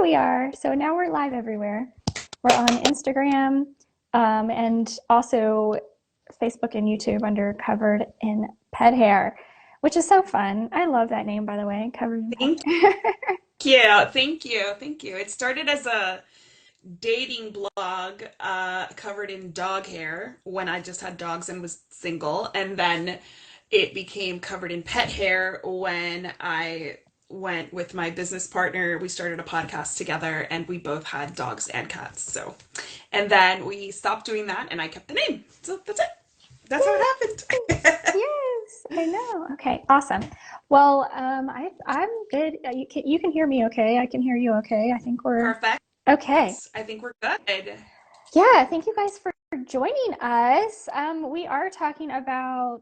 we are. So now we're live everywhere. We're on Instagram, and also Facebook and YouTube under Covered in Pet Hair, which is so fun. I love that name, by the way, Covered in Pet Thank Hair. you. Thank you. Thank you. It started as a dating blog covered in dog hair when I just had dogs and was single. And then it became covered in pet hair when I went with my business partner. We started a podcast together and we both had dogs and cats. So, and then we stopped doing that and I kept the name. So that's it. That's how it Yes, happened. yes, I know. Okay, awesome. Well, I'm good. You can hear me okay? I can hear you okay. I think we're Perfect. okay. I think we're good. Yeah, thank you guys for joining us. We are talking about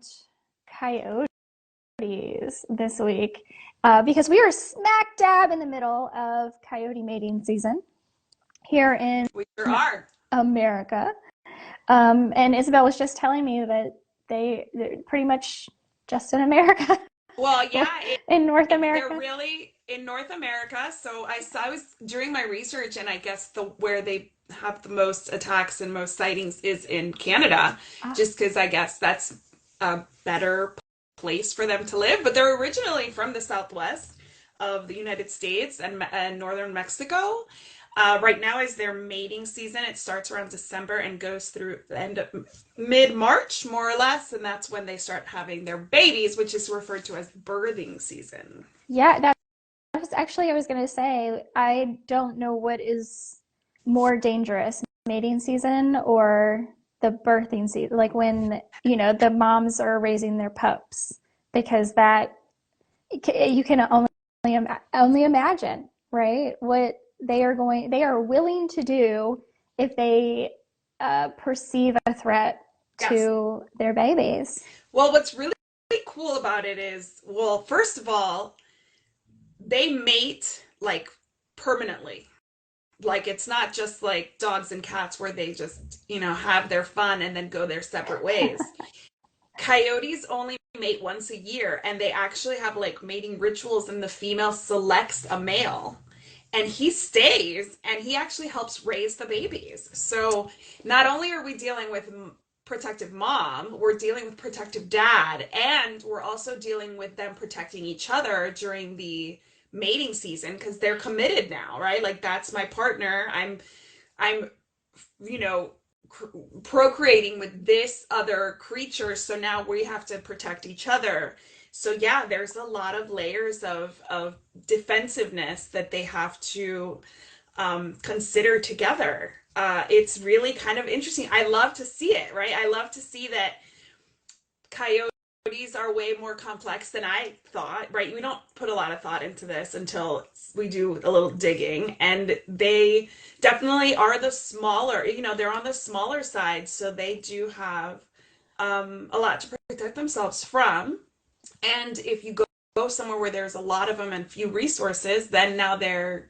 coyotes this week because we are smack dab in the middle of coyote mating season here in We sure are. America. And Isabel was just telling me that they're pretty much just in America, Well, yeah, in North they're America. really in North America. So I was doing my research, and I guess the where they have the most attacks and most sightings is in Canada, Ah, just because I guess that's a better place for them to live. But they're originally from the Southwest of the United States and northern Mexico. Right now is their mating season. It starts around December and goes through the end of mid-March, more or less, and that's when they start having their babies, which is referred to as birthing season. yeah, that was actually, I was going to say, I don't know what is more dangerous, mating season or the birthing season, like when, the moms are raising their pups, because that you can only imagine, right? What they are willing to do if they perceive a threat Yes. to their babies. Well, what's really cool about it is, well, first of all, they mate like permanently. Like it's not just like dogs and cats where they just, have their fun and then go their separate ways. Coyotes only mate once a year and they actually have like mating rituals and the female selects a male and he stays and he actually helps raise the babies. So not only are we dealing with protective mom, we're dealing with protective dad, and we're also dealing with them protecting each other during the mating season because they're committed now, right? Like that's my partner. I'm you know procreating with this other creature, so now we have to protect each other. So yeah, there's a lot of layers of defensiveness that they have to consider together. It's really kind of interesting. I love to see it, right? I love to see that coyotes are way more complex than I thought, right? We don't put a lot of thought into this until we do a little digging, and they definitely are the smaller, they're on the smaller side, so they do have a lot to protect themselves from. And if you go somewhere where there's a lot of them and few resources, then now they're,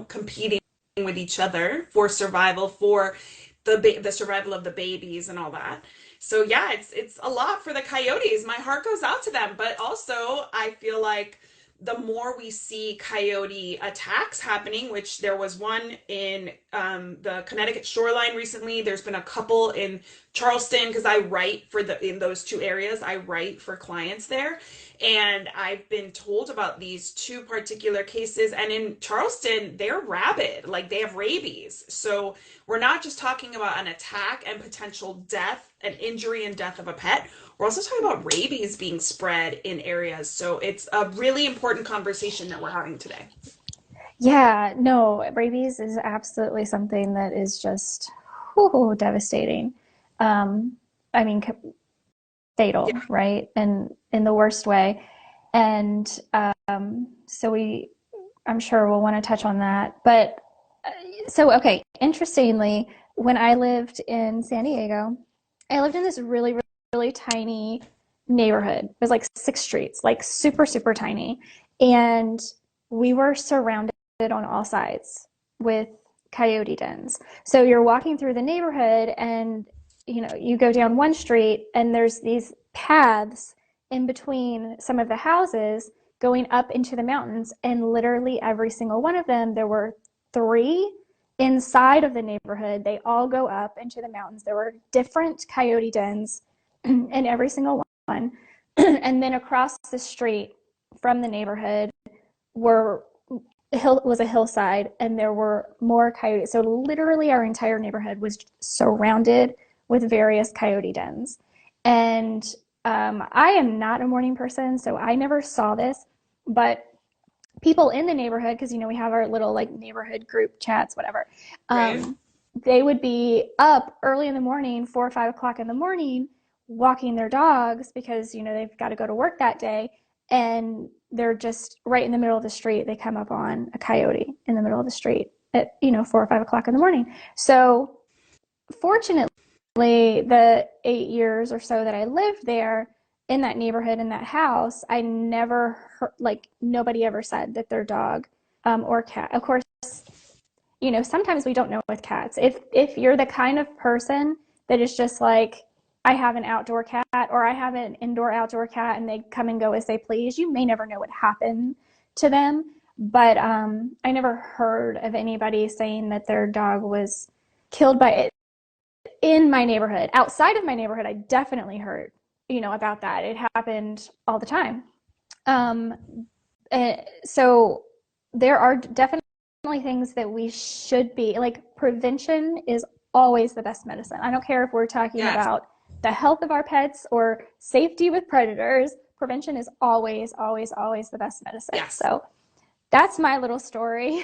competing with each other for survival, for the survival of the babies and all that. So yeah, it's a lot for the coyotes. My heart goes out to them, but also I feel like the more we see coyote attacks happening, which there was one in the Connecticut shoreline recently. There's been a couple in Charleston because I write for in those two areas. I write for clients there, and I've been told about these two particular cases. And in Charleston, they're rabid, like they have rabies. So we're not just talking about an attack and potential death, an injury and death of a pet. We're also talking about rabies being spread in areas. So it's a really important conversation that we're having today. Yeah, no, rabies is absolutely something that is just devastating. Um, I mean, fatal, Yeah. right? And in the worst way. And so I'm sure we'll want to touch on that. But okay, interestingly, when I lived in San Diego, I lived in this really, really, really tiny neighborhood. It was like 6 streets, like super, super tiny. And we were surrounded on all sides with coyote dens. So you're walking through the neighborhood and you go down one street and there's these paths in between some of the houses, going up into the mountains. And literally every single one of them, there were three inside of the neighborhood. They all go up into the mountains. There were different coyote dens in every single one. And then across the street from the neighborhood were was a hillside, and there were more coyotes. So literally our entire neighborhood was surrounded with various coyote dens. And I am not a morning person, so I never saw this, but people in the neighborhood, because we have our little like neighborhood group chats, whatever. Right? Um, they would be up early in the morning, 4 or 5 o'clock in the morning, walking their dogs because they've got to go to work that day, and they're just right in the middle of the street. They come up on a coyote in the middle of the street at 4 or 5 o'clock in the morning. So fortunately, the 8 years or so that I lived there in that neighborhood, in that house, I never heard, like, nobody ever said that their dog or cat. Of course, sometimes we don't know with cats. If you're the kind of person that is just like, I have an outdoor cat or I have an indoor outdoor cat and they come and go as they please, you may never know what happened to them. But I never heard of anybody saying that their dog was killed by it in my neighborhood. Outside of my neighborhood, I definitely heard, about that. It happened all the time. Um, so there are definitely things that we should be like. Prevention is always the best medicine. I don't care if we're talking Yes. about the health of our pets or safety with predators. Prevention is always, always, always the best medicine. Yes. So that's my little story.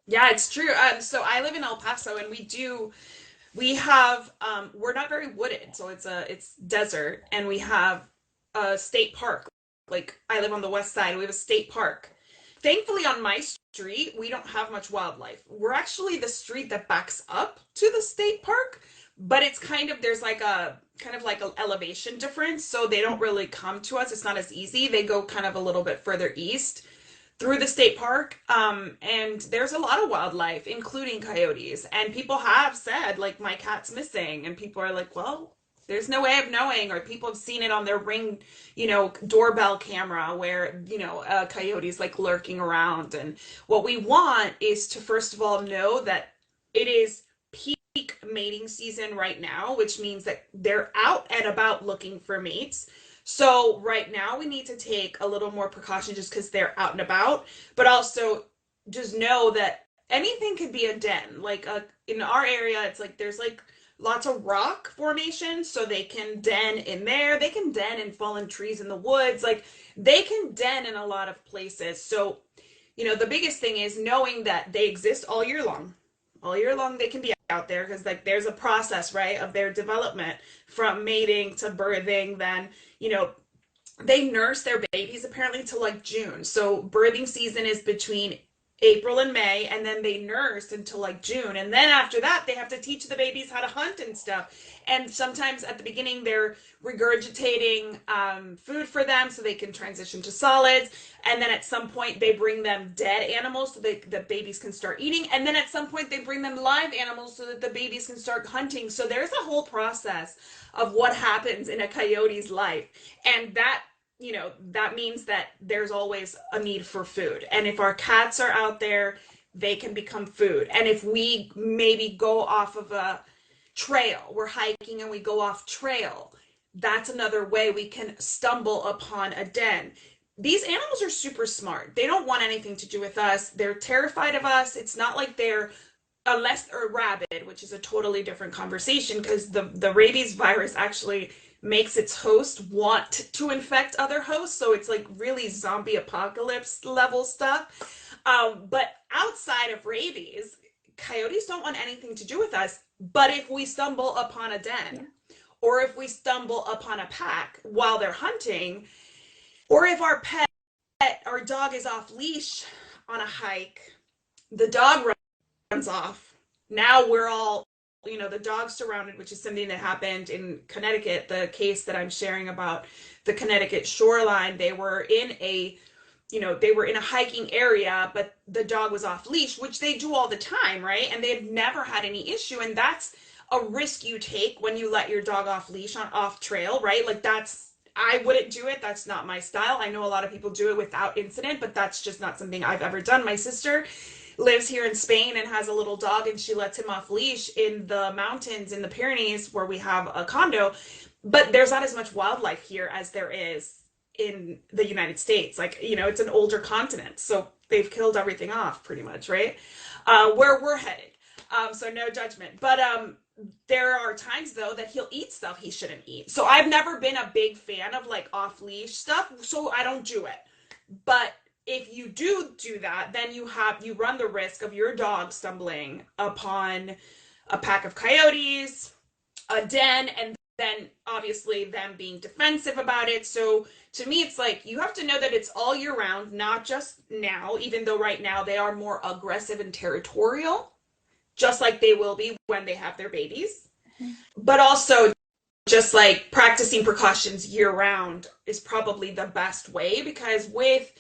Yeah, it's true. So I live in El Paso, and we have we're not very wooded, so it's desert, and we have a state park. Like, I live on the west side, we have a state park. Thankfully, on my street we don't have much wildlife. We're actually the street that backs up to the state park, but it's there's like a kind of like an elevation difference, so they don't really come to us. It's not as easy. They go kind of a little bit further east through the state park, and there's a lot of wildlife, including coyotes. And people have said, like, my cat's missing, and people are like, well, there's no way of knowing, or people have seen it on their Ring, doorbell camera where, coyotes like lurking around. And what we want is to first of all know that it is peak mating season right now, which means that they're out and about looking for mates. So right now we need to take a little more precaution just because they're out and about, but also just know that anything could be a den. Like, in our area, it's like there's like lots of rock formations, so they can den in there. They can den in fallen trees in the woods. Like, they can den in a lot of places. So, the biggest thing is knowing that they exist all year long. All year long they can be out there, because like there's a process, right, of their development from mating to birthing. Then, you know, they nurse their babies apparently till like June. So birthing season is between April and May, and then they nurse until like June. And then after that, they have to teach the babies how to hunt and stuff. And sometimes at the beginning, they're regurgitating food for them so they can transition to solids. And then at some point, they bring them dead animals so the babies can start eating. And then at some point, they bring them live animals so that the babies can start hunting. So there's a whole process of what happens in a coyote's life. And that means that there's always a need for food. And if our cats are out there, they can become food. And if we maybe go off of a trail, we're hiking and we go off trail, that's another way we can stumble upon a den. These animals are super smart. They don't want anything to do with us. They're terrified of us. It's not like they're, unless they're rabid, which is a totally different conversation, because the rabies virus actually makes its host want to infect other hosts. So it's like really zombie apocalypse level stuff. But outside of rabies, coyotes don't want anything to do with us. But if we stumble upon a den, or if we stumble upon a pack while they're hunting, or if our dog is off leash on a hike, the dog runs off. Now we're all, the dog's surrounded, which is something that happened in Connecticut. The case that I'm sharing about the Connecticut shoreline, they were in a hiking area, but the dog was off leash, which they do all the time, right? And they had never had any issue. And that's a risk you take when you let your dog off leash on off trail, right? Like, that's I wouldn't do it. That's not my style. I know a lot of people do it without incident, but that's just not something I've ever done. My sister lives here in Spain and has a little dog, and she lets him off leash in the mountains in the Pyrenees where we have a condo. But there's not as much wildlife here as there is in the United States. Like, it's an older continent, so they've killed everything off pretty much, right? Where we're headed. So no judgment. But there are times though that he'll eat stuff he shouldn't eat. So I've never been a big fan of like off leash stuff, so I don't do it. But if you do that, then you run the risk of your dog stumbling upon a pack of coyotes, a den, and then obviously them being defensive about it. So to me, it's like you have to know that it's all year round, not just now, even though right now they are more aggressive and territorial, just like they will be when they have their babies. But also, just like practicing precautions year round is probably the best way, because with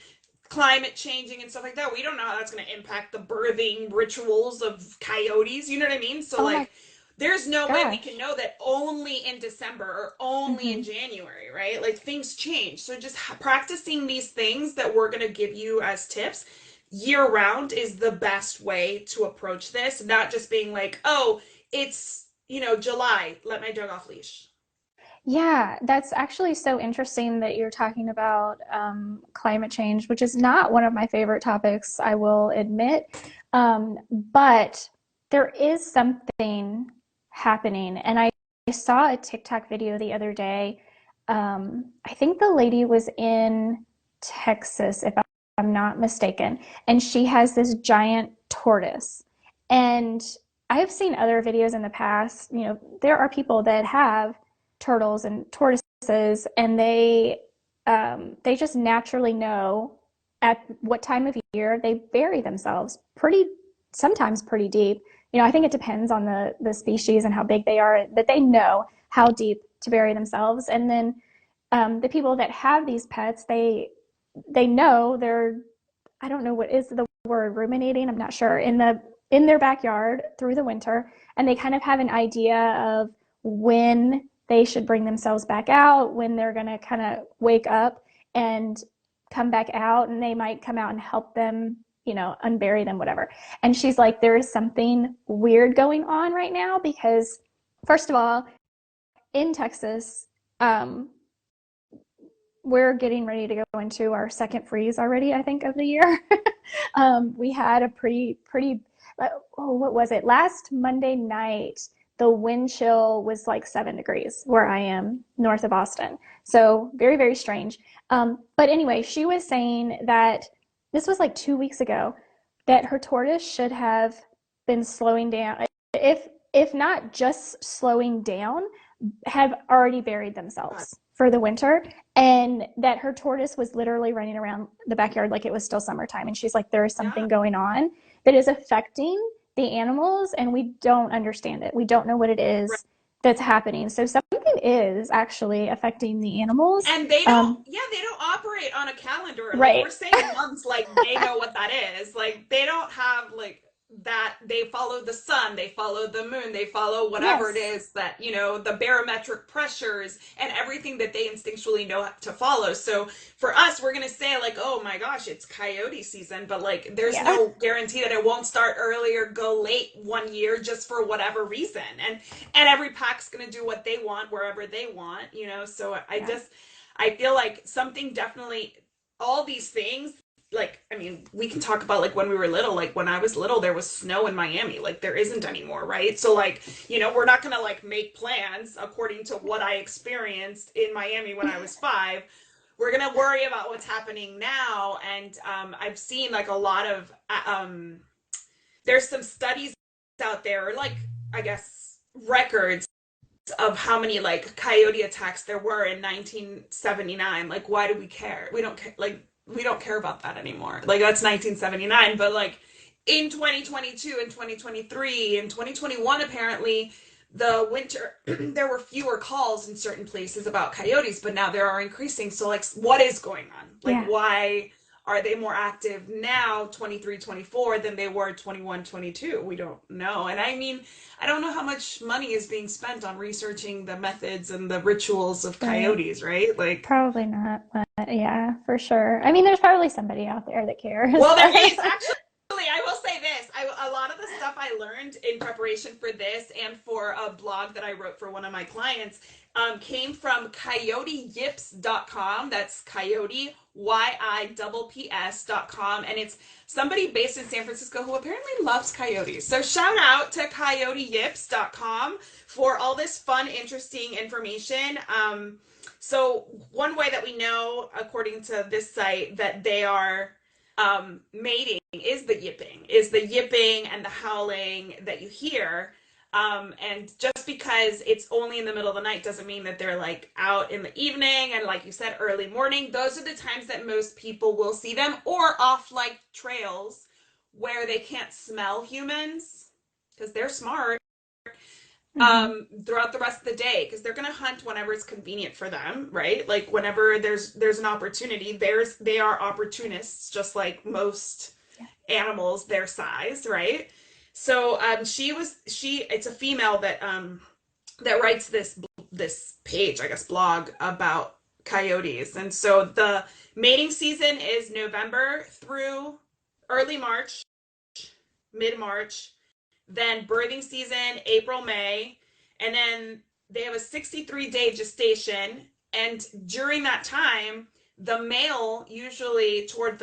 climate changing and stuff like that, we don't know how that's going to impact the birthing rituals of coyotes. You know what I mean? So, Oh like, my there's no way we can gosh. know that only in December or only in Hmm. January, right? Like, things change. So, just practicing these things that we're going to give you as tips year round is the best way to approach this, not just being like, oh, it's, July, let my dog off leash. Yeah, that's actually so interesting that you're talking about climate change, which is not one of my favorite topics, I will admit. But there is something happening. And I saw a TikTok video the other day. I think the lady was in Texas, if I'm not mistaken, and she has this giant tortoise. And I have seen other videos in the past. There are people that have turtles and tortoises, and they just naturally know at what time of year they bury themselves sometimes pretty deep. I think it depends on the species and how big they are, but they know how deep to bury themselves. And then the people that have these pets, they know they're, I don't know what is the word, ruminating, I'm not sure, in their backyard through the winter, and they kind of have an idea of when they should bring themselves back out, when they're going to kind of wake up and come back out, and they might come out and help them, unbury them, whatever. And she's like, there is something weird going on right now because, first of all, in Texas, um, we're getting ready to go into our second freeze already, I think, of the year. We had a pretty, what was it? Last Monday night, the wind chill was like 7 degrees where I am, north of Austin. So very, very strange. But anyway, she was saying that this was like 2 weeks ago, that her tortoise should have been slowing down. If not just slowing down, have already buried themselves for the winter, and that her tortoise was literally running around the backyard like it was still summertime. And she's like, there is Yeah. something going on that is affecting the animals, and we don't understand it. We don't know what it Right. is that's happening. So something is actually affecting the animals. And they don't, yeah, they don't operate on a calendar. Like, we're Right. saying months, like they know what that is. Like, they don't have like that. They follow the sun, they follow the moon, they follow whatever it Yes. is that, the barometric pressures and everything that they instinctually know to follow. So for us, we're going to say, like, oh my gosh, it's coyote season, but like, there's Yeah. no guarantee that it won't start early or go late one year just for whatever reason. And every pack's going to do what they want wherever they want. So I Yeah. just, I feel like something definitely, all these things, like, I mean, we can talk about like when we were little, like when I was little, there was snow in Miami, like there isn't anymore, right? So, like, we're not gonna like make plans according to what I experienced in Miami when I was 5. We're gonna worry about what's happening now. And I've seen like a lot of, there's some studies out there, or like, I guess, records of how many like coyote attacks there were in 1979. Like, why do we care? We don't care. Like, we don't care about that anymore. Like, that's 1979. But like in 2022 and 2023 and 2021, apparently the winter there were fewer calls in certain places about coyotes, but now there are increasing. So like, what is going on? Like, Yeah. why Are they more active now, 23, 24, than they were 21, 22? We don't know. And I mean, I don't know how much money is being spent on researching the methods and the rituals of Right. coyotes, right? Like, Probably not, but yeah, for sure. I mean, there's probably somebody out there that cares, well, there is but actually. I will say this. A lot of the stuff I learned in preparation for this and for a blog that I wrote for one of my clients came from coyoteyips.com. That's coyote, YIPPS.com. And it's somebody based in San Francisco who apparently loves coyotes. So shout out to coyoteyips.com for all this fun, interesting information. So one way that we know, according to this site, that they are mating is the yipping and the howling that you hear. And just because it's only in the middle of the night doesn't mean that they're like out in the evening and, like you said, early morning. Those are the times that most people will see them, or off like trails where they can't smell humans because they're smart mhm. throughout the rest of the day, because they're going to hunt whenever it's convenient for them, right? Like whenever there's an opportunity, they are opportunists just like most Yeah. animals their size, right? So she it's a female that writes this page, I guess, blog about coyotes. And so the mating season is November through early March, mid March, then birthing season, April, May, and then they have a 63-day gestation. And during that time, the male, usually toward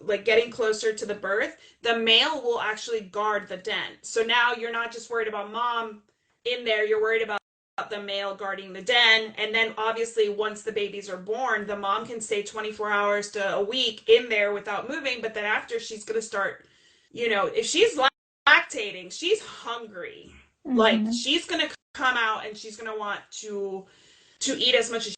like getting closer to the birth, the male will actually guard the den. So now you're not just worried about mom in there, you're worried about the male guarding the den. And then obviously once the babies are born, the mom can stay 24 hours to a week in there without moving. But then after, she's going to start, if she's lactating, she's hungry. Like Mhm. she's gonna come out and she's gonna want to eat as much as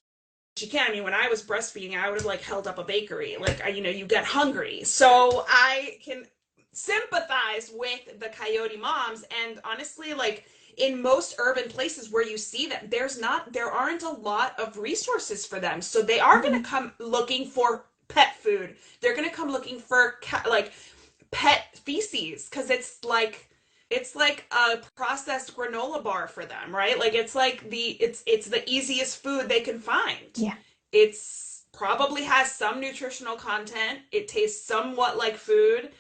she can. I mean, when I was breastfeeding, I would have like held up a bakery. Like you get hungry. So I can sympathize with the coyote moms. And honestly, like in most urban places where you see them, there aren't a lot of resources for them. So they are gonna Mhm. come looking for pet food. They're gonna come looking for like pet feces, because it's like a processed granola bar for them, right? Like it's like it's the easiest food they can find. Yeah. It's probably has some nutritional content. It tastes somewhat like food,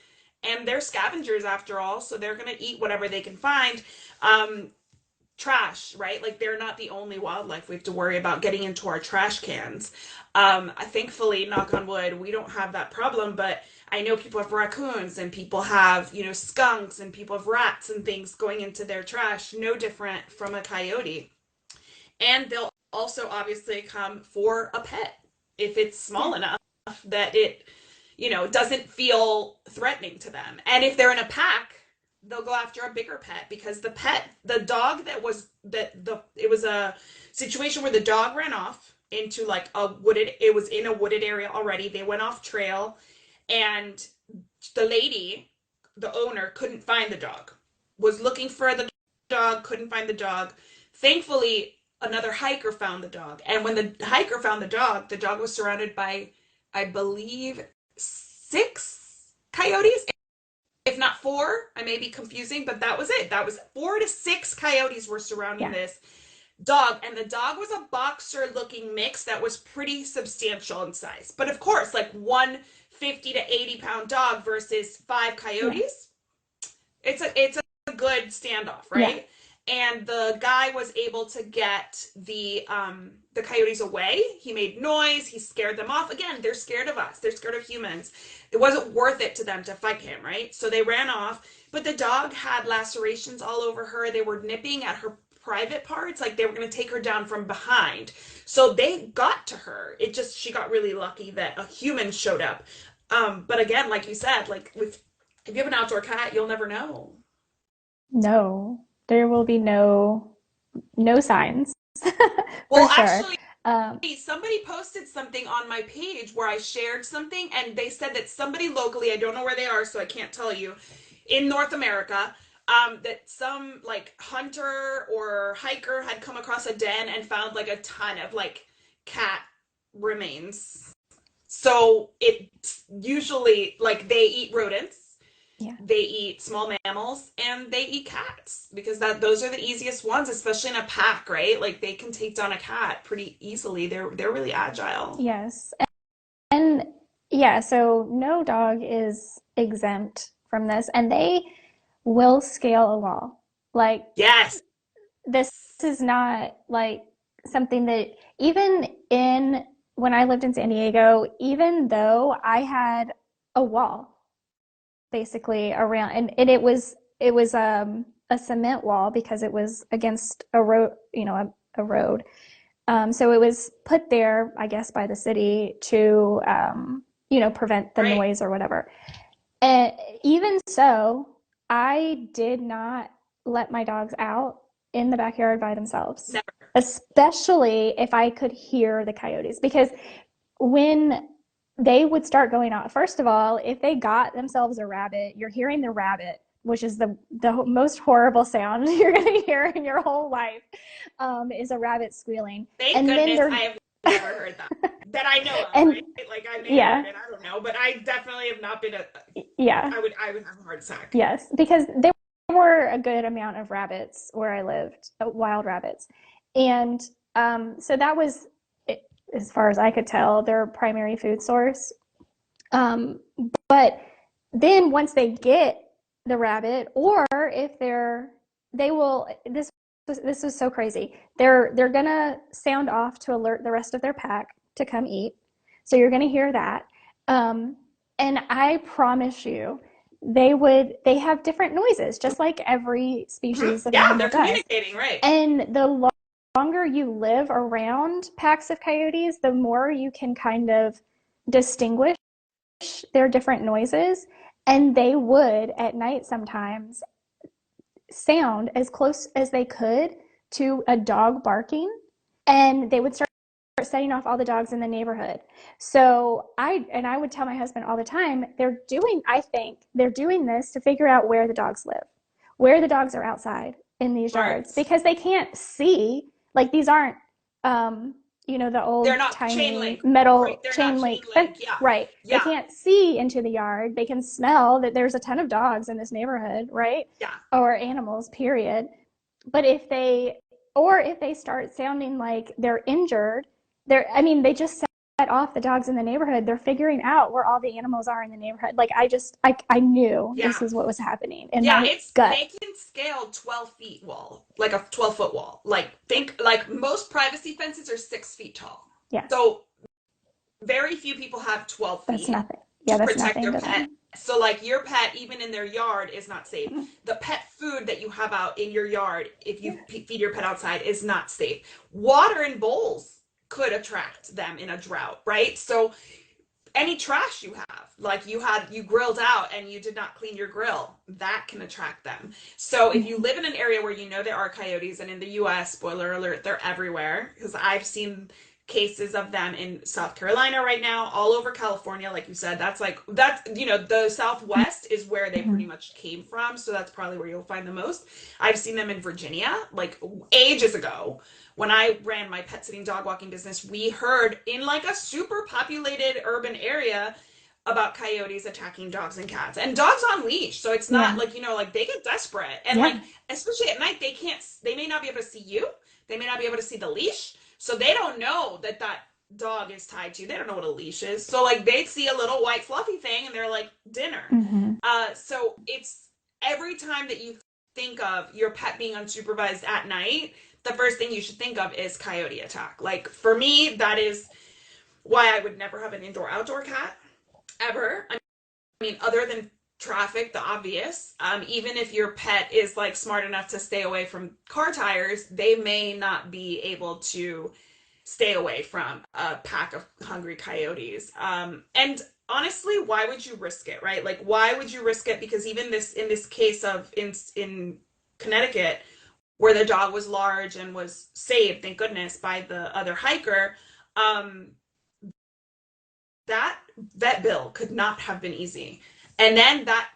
and they're scavengers after all, so they're going to eat whatever they can find. Um, Trash, right? Like they're not the only wildlife we have to worry about getting into our trash cans. Thankfully, knock on wood, we don't have that problem, but I know people have raccoons and people have, skunks, and people have rats and things going into their trash, no different from a coyote. And they'll also obviously come for a pet if it's Yeah. small enough that it, doesn't feel threatening to them. And if they're in a pack, they'll go after a bigger pet, because the dog it was a situation where the dog ran off into like it was in a wooded area already. They went off trail, and the lady, the owner, couldn't find the dog, was looking for the dog, couldn't find the dog. Thankfully, another hiker found the dog. And when the hiker found the dog was surrounded by, I believe, six coyotes, if not four. I may be confusing, but that was it. That was 4 to 6 coyotes were surrounding Yeah. this dog. And the dog was a boxer looking mix that was pretty substantial in size. But of course, like 150 to 80 pound dog versus 5 coyotes, Yeah. it's a good standoff, Yeah. right? And the guy was able to get the coyotes away. He made noise. He scared them off. Again, they're scared of us. They're scared of humans. It wasn't worth it to them to fight him, right? So they ran off. But the dog had lacerations all over her. They were nipping at her private parts, like they were going to take her down from behind. So they got to her. She got really lucky that a human showed up. But again, like you said, like if you have an outdoor cat, you'll never know. No, there will be no signs for Well, sure. actually, Um, somebody posted something on my page where I shared something, and they said that somebody locally, I don't know where they are, so I can't tell you, in North America, that some like hunter or hiker had come across a den and found like a ton of like cat remains So it usually, like, they eat rodents, Yeah. they eat small mammals, and they eat cats because that those are the easiest ones, especially in a pack, right? Like they can take down a cat pretty easily. They're really agile. Yes. And yeah, so no dog is exempt from this, and they will scale a wall. Like, Yes. this is not like something that, even in when I lived in San Diego, even though I had a wall basically around, and it was a cement wall because it was against a road, a road. So it was put there, I guess, by the city to prevent the Right. noise or whatever. And even so, I did not let my dogs out in the backyard by themselves, Never. especially if I could hear the coyotes. Because when they would start going out, first of all, if they got themselves a rabbit, you're hearing the rabbit, which is the most horrible sound you're going to hear in your whole life, is a rabbit squealing. Thank And then goodness I they're, have never heard that. That I know of, and right? Like I may have heard yeah, it, I don't know, but I definitely have not been a yeah. I would have a heart attack. Yes, because there were a good amount of rabbits where I lived, wild rabbits. And so that was, as far as I could tell, their primary food source. Um, but then once they get the rabbit, or if they will, this was so crazy. They're gonna sound off to alert the rest of their pack to come eat. So you're gonna hear that. Um, and I promise you, they have different noises, just like every Mhm. species of Yeah, animal they're does. communicating, right? And the longer you live around packs of coyotes, the more you can kind of distinguish their different noises. And they would at night sometimes sound as close as they could to a dog barking, and they would start setting off all the dogs in the neighborhood. So I would tell my husband all the time, I think they're doing this to figure out where the dogs live, where the dogs are outside in these yards, Smart. because they can't see, like, these aren't the They're old not chain tiny link, right? metal They're not chain chain link fence. link. Yeah. Right, they Yeah. can't see into the yard, they can smell that there's a ton of dogs in this neighborhood, right? Yeah. Or animals, period. But if they start sounding like they're injured, they just set off the dogs in the neighborhood. They're figuring out where all the animals are in the neighborhood. Like, I knew this Yeah. is what was happening in Yeah, my it's gut. they can scale 12 feet wall, like a 12-foot wall. Like think like most privacy fences are 6 feet tall. Yeah, So very few people have 12 that's feet nothing. Yeah, to that's protect nothing their to pet. them. So like your pet, even in their yard, is not safe. Mm-hmm. The pet food that you have out in your yard, if you feed your pet outside, is not safe. Water in bowls could attract them in a drought, right? So any trash you have, like you grilled out and you did not clean your grill, that can attract them. So if you Mm-hmm. live in an area where you know there are coyotes, and in the US, spoiler alert, they're everywhere, because I've seen cases of them in South Carolina right now, all over California. Like you said, that's the Southwest is where they Mm-hmm. pretty much came from, so that's probably where you'll find the most. I've seen them in Virginia, like ages ago. When I ran my pet sitting dog walking business, we heard in like a super populated urban area about coyotes attacking dogs and cats, and dogs on leash. So it's not Yeah, like, like they get desperate, and like yeah. especially at night, they may not be able to see you, they may not be able to see the leash, so they don't know that dog is tied to you. They don't know what a leash is. So like they see a little white fluffy thing and they're like, dinner. Mm-hmm. So it's every time that you think of your pet being unsupervised at night, the first thing you should think of is coyote attack. Like for me, that is why I would never have an indoor outdoor cat ever. I mean, other than traffic, the obvious. Even if your pet is like smart enough to stay away from car tires, they may not be able to stay away from a pack of hungry coyotes. And honestly, why would you risk it, right? Like, why would you risk it? Because even in this case of in Connecticut, where the dog was large and was saved, thank goodness, by the other hiker, um, that vet bill could not have been easy. And then that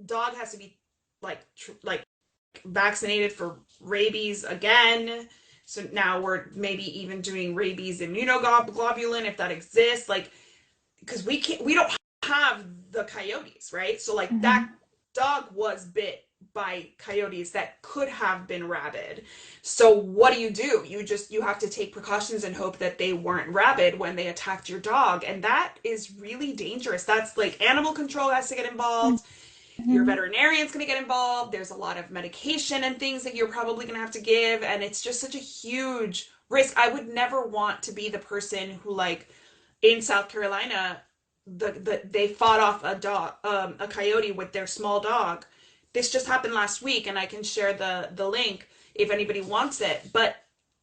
dog has to be like vaccinated for rabies again. So now we're maybe even doing rabies immunoglobulin if that exists. Like because we don't have the coyotes, right? So like that Mm-hmm. dog was bit by coyotes that could have been rabid. So what do? You have to take precautions and hope that they weren't rabid when they attacked your dog, and that is really dangerous. That's like animal control has to get involved. Your Mm-hmm. veterinarian's going to get involved. There's a lot of medication and things that you're probably going to have to give, and it's just such a huge risk. I would never want to be the person who, like, in South Carolina, they fought off a coyote with their small dog. This just happened last week, and I can share the link if anybody wants it. But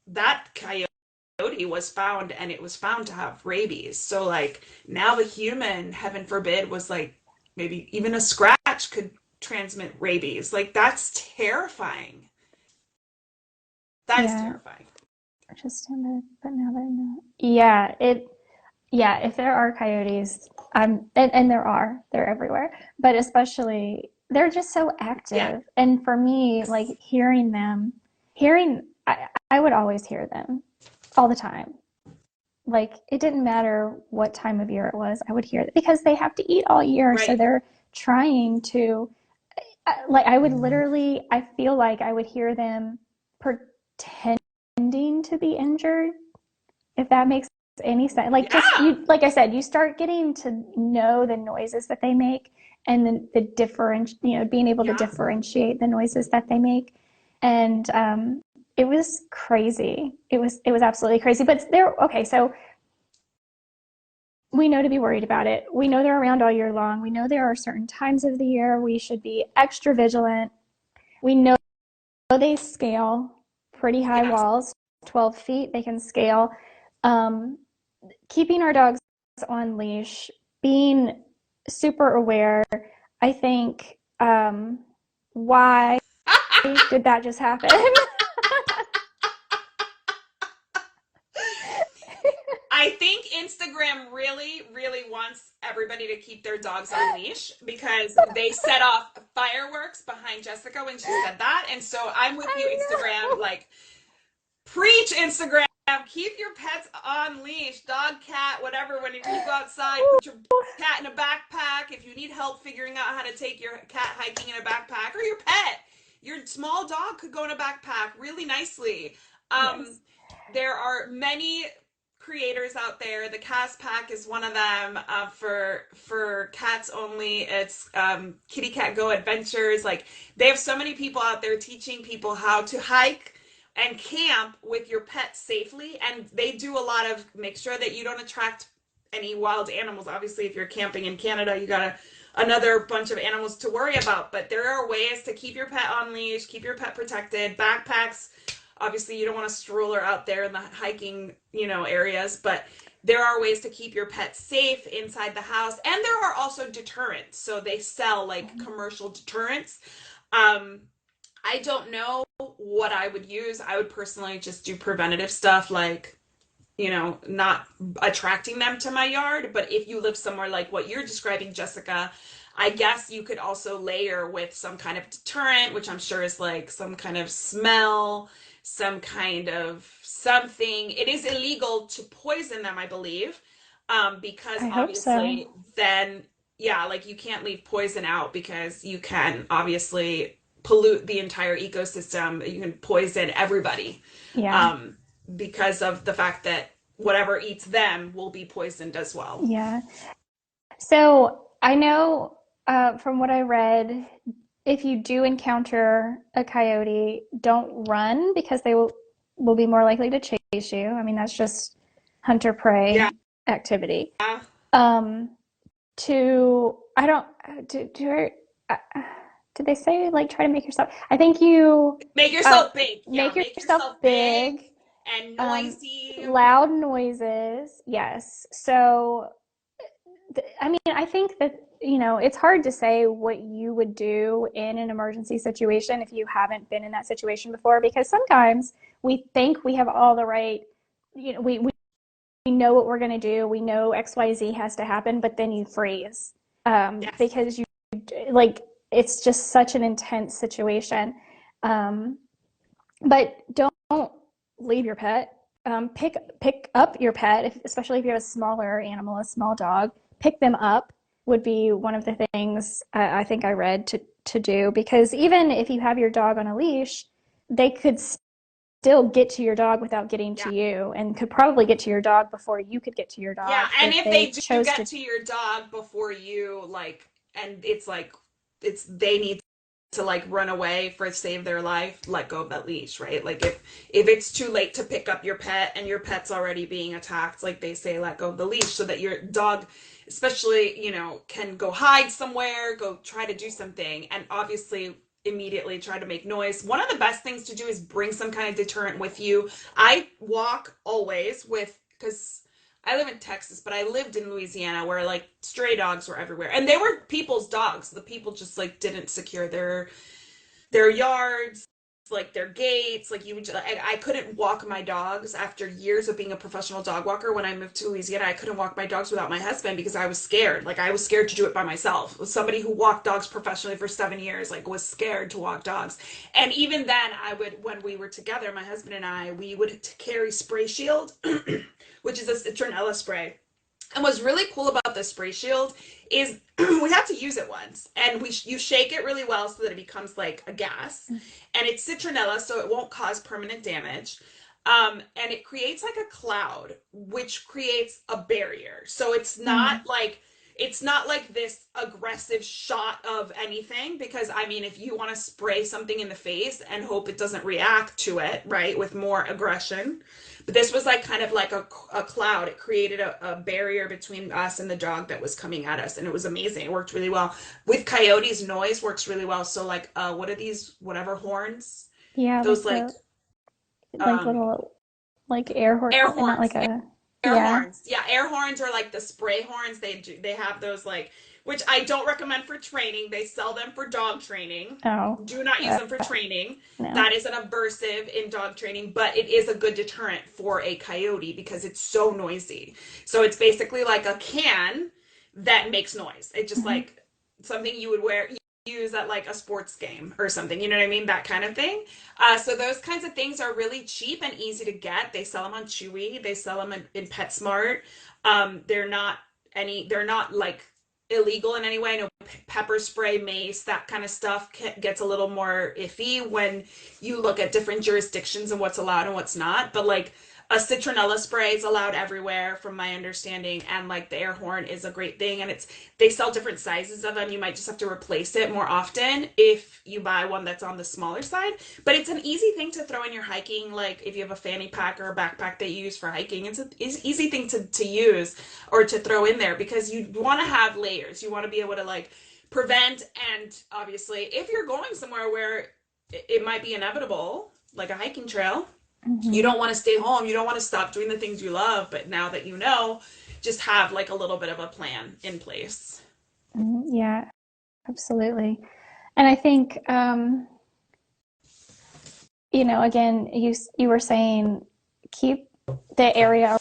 that coyote was found, and it was found to have rabies. So like now the human, heaven forbid, was like maybe even a scratch could transmit rabies. Like that's terrifying. That is Yeah, terrifying. just timid, but now they're not. Yeah, yeah, if there are coyotes, and they're everywhere, but especially they're just so Yeah. active. And for me, like Yes. I would always hear them all the time. Like it didn't matter what time of year it was, I would hear it because they have to eat all year, so Right. they're trying to like I would literally I feel like I would hear them pretending to be injured, if that makes any sense. Like just Yeah. you like I said, you start getting to know the noises that they make and then the different, being able to Yeah. differentiate the noises that they make. And it was crazy. It was absolutely crazy. But they're okay, so we know to be worried about it. We know they're around all year long. We know there are certain times of the year we should be extra vigilant. We know they scale pretty high Yes. walls, 12 feet, they can scale. Um, Keeping our dogs on leash, being super aware, I think, why did that just happen? I think Instagram really, really wants everybody to keep their dogs on leash because they set off fireworks behind Jessica when she said that. And so I'm with you, I Instagram. know. Like, preach, Instagram. Keep your pets on leash, dog, cat, whatever. Whenever you go outside, put your cat in a backpack. If you need help figuring out how to take your cat hiking in a backpack, or your pet, your small dog could go in a backpack really nicely. Um, Yes. there are many creators out there. The Cas Pack is one of them. For cats only, it's Kitty Cat Go Adventures. Like they have so many people out there teaching people how to hike and camp with your pet safely, and they do a lot of make sure that you don't attract any wild animals. Obviously if you're camping in Canada, you got another bunch of animals to worry about, but there are ways to keep your pet on leash, keep your pet protected. Backpacks, obviously you don't want a stroller out there in the hiking areas, but there are ways to keep your pet safe inside the house, and there are also deterrents. So they sell like commercial deterrents. um I don't know what I would use. I would personally just do preventative stuff like, not attracting them to my yard. But if you live somewhere like what you're describing, Jessica, I guess you could also layer with some kind of deterrent, which I'm sure is like some kind of smell, some kind of something. It is illegal to poison them, I believe, because I hope so. obviously then, yeah, like you can't leave poison out because you can obviously pollute the entire ecosystem. You can poison everybody, Yeah. um, because of the fact that whatever eats them will be poisoned as well. Yeah. So I know from what I read, if you do encounter a coyote, don't run because they will be more likely to chase you. I mean, that's just hunter Yeah. prey activity. Um, to I don't uh, did they say like try to make yourself? I think you Make uh, yourself big. Yeah, make make yourself yourself big big. and Um, noisy. Loud noises, yes. So I mean, I think that, it's hard to say what you would do in an emergency situation if you haven't been in that situation before, because sometimes we think we have all the right, we know what we're going to do. We know XYZ has to happen, but then you freeze Yes. because like, it's just such an intense situation. Um, but don't leave your pet. Pick up your pet, especially if you have a smaller animal, a small dog. pick them up would be one of the things I think I read to do, because even if you have your dog on a leash, they could still get to your dog without getting Yeah. to you, and could probably get to your dog before you could get to your Yeah, dog and if if they they do chose get to. to your dog before you, like, and it's like, it's they need to like run away for save their life, let go of that leash, right? Like if it's too late to pick up your pet and your pet's already being attacked, like they say, let go of the leash so that your dog, especially, can go hide somewhere, go try to do something, and obviously immediately try to make noise. One of the best things to do is bring some kind of deterrent with you. I walk always with, because I live in Texas, but I lived in Louisiana where like stray dogs were everywhere. And they were people's dogs. The people just like didn't secure their yards, like their gates. Like you would, I couldn't walk my dogs after years of being a professional dog walker. When I moved to Louisiana, I couldn't walk my dogs without my husband because I was scared. Like I was scared to do it by myself. Somebody who walked dogs professionally for 7 years, like was scared to walk dogs. And even then, I would, when we were together, my husband and I, we would carry Spray Shield, which is a citronella spray. And what's really cool about the spray shield is we had to use it once, and you shake it really well so that it becomes like a gas, and it's citronella, so it won't cause permanent damage. And it creates like a cloud, which creates a barrier. So Mm, it's not like this aggressive shot of anything, because I mean, if you want to spray something in the face and hope it doesn't react to it, right, with more aggression, but this was like kind of like a cloud. It created a barrier between us and the dog that was coming at us. And it was amazing. It worked really well. With coyotes, noise works really well. So like what are these, whatever horns? yeah, Those like like the like um little like air horn, air not like horns. a. Air Yeah. horns. Yeah, air horns are like the spray horns. They have those, like, which I don't recommend for training. They sell them for dog training. Oh, Do not use uh, them for training. no. That is an aversive in dog training, but it is a good deterrent for a coyote because it's so noisy. So it's basically like a can that makes noise. It's just Hmm. like something you would use at like a sports game or something. You know what I mean? That kind of thing. So those kinds of things are really cheap and easy to get. They sell them on Chewy. They sell them in PetSmart. They're not like illegal in any way. No pepper spray, mace, that kind of stuff gets a little more iffy when you look at different jurisdictions and what's allowed and what's not. But like a citronella spray is allowed everywhere from my understanding, and like the air horn is a great thing, and they sell different sizes of them. You might just have to replace it more often if you buy one that's on the smaller side, but it's an easy thing to throw in your hiking. Like if you have a fanny pack or a backpack that you use for hiking, it's an easy thing to use or to throw in there, because you want to have layers. You want to be able to like prevent, and obviously if you're going somewhere where it might be inevitable, like a hiking trail, you Hmm. don't want to stay home, you don't want to stop doing the things you love, but now that you know, just have like a little bit of a plan in place. Hmm. Yeah, absolutely. And I think, again, you were saying keep the area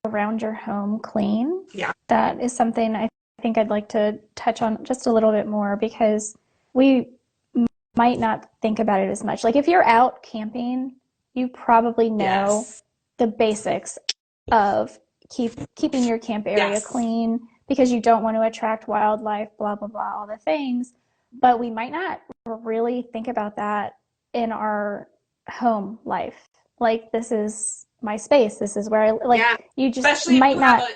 around your home clean. Yeah. That is something I think I'd like to touch on just a little bit more, because we might not think about it as much. Like if you're out camping, you probably know Yes. the basics of keeping your camp area Yes. clean, because you don't want to attract wildlife, blah blah blah, all the things. But we might not really think about that in our home life. Like, this is my space. This is where I like. Yeah. You just Especially if might you have not.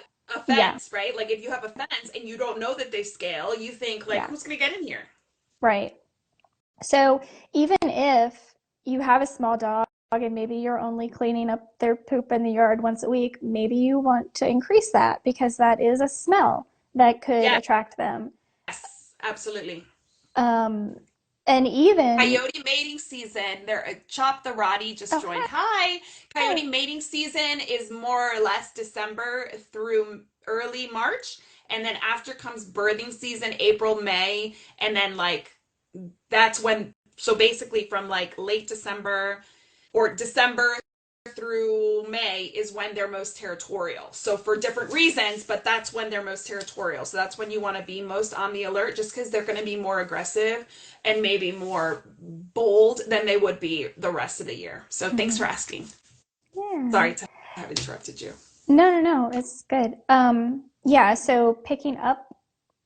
a Yeah, fence, right? Like if you have a fence and you don't know that they scale, you think like, yeah, who's gonna get in here? right. So even if you have a small dog and maybe you're only cleaning up their poop in the yard once a week, maybe you want to increase that, because that is a smell that could Yes, attract them. absolutely. Um, and even, Coyote mating season. There, Chop the Roddy just oh, joined. Hi. Coyote hey. mating season is more or less December through early March. And then after comes birthing season, April, May. And then, like, that's when, so basically from like late December or December through May is when they're most territorial. So for different reasons, but that's when they're most territorial. So that's when you want to be most on the alert, just because they're going to be more aggressive and maybe more bold than they would be the rest of the year. So thanks for Mhm. asking. Yeah. Sorry to have interrupted you. No, it's good. Yeah, so picking up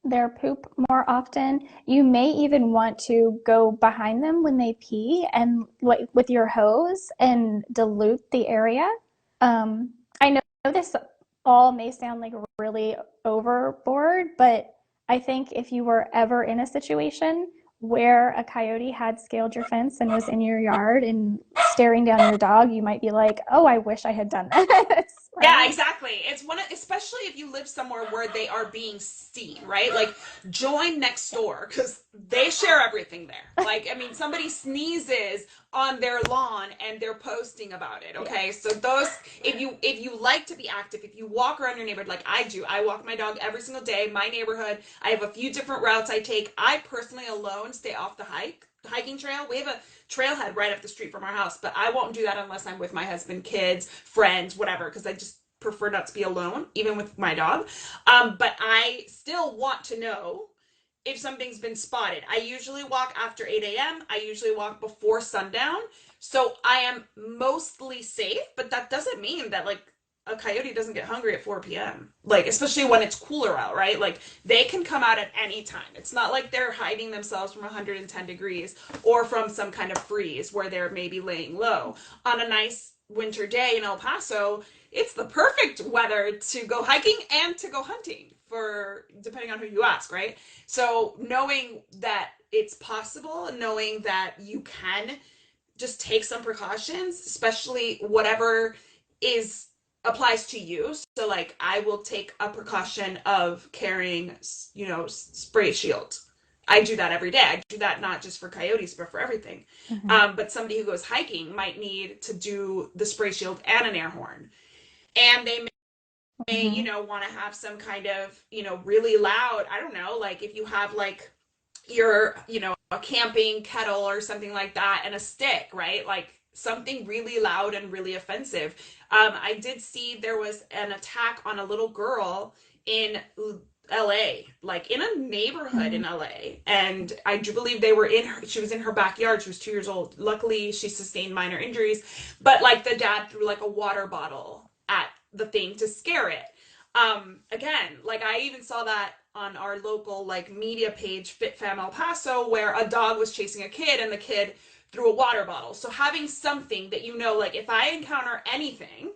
their poop more often. You may even want to go behind them when they pee and like with your hose and dilute the area. I know this all may sound like really overboard, but I think if you were ever in a situation where a coyote had scaled your fence and was in your yard and staring down your dog, you might be like, "Oh, I wish I had done this," Yeah, right? exactly. It's especially if you live somewhere where they are being seen, right? Like join next door because they share everything there. Like, I mean, somebody sneezes on their lawn and they're posting about it. Yeah. Okay, so those, if you like to be active, if you walk around your neighborhood like I do, I walk my dog every single day. My neighborhood, I have a few different routes I take. I personally alone stay off the hiking trail. We have a trailhead right up the street from our house, but I won't do that unless I'm with my husband, kids, friends, whatever, because I just prefer not to be alone, even with my dog. But I still want to know if something's been spotted. I usually walk after 8 a.m. I usually walk before sundown. So I am mostly safe, but that doesn't mean that like a coyote doesn't get hungry at 4 p.m. Like, especially when it's cooler out, right? Like, they can come out at any time. It's not like they're hiding themselves from 110 degrees or from some kind of freeze where they're maybe laying low. On a nice winter day in El Paso, it's the perfect weather to go hiking and to go hunting for depending on who you ask, right? So knowing that it's possible, knowing that you can just take some precautions, especially whatever is applies to you. So like I will take a precaution of carrying, spray shield. I do that every day. I do that not just for coyotes, but for everything. Mm-hmm. But somebody who goes hiking might need to do the spray shield and an air horn. And they may, Mm-hmm. want to have some kind of, really loud, I don't know, like if you have like your, a camping kettle or something like that and a stick, right? Like something really loud and really offensive. I did see there was an attack on a little girl in LA, like in a neighborhood Mm-hmm. in LA. And I do believe they were she was in her backyard. She was 2 years old. Luckily, she sustained minor injuries, but like the dad threw like a water bottle at the thing to scare it. Again, like I even saw that on our local like media page, Fit Fam El Paso, where a dog was chasing a kid and the kid threw a water bottle. So having something that like if I encounter anything,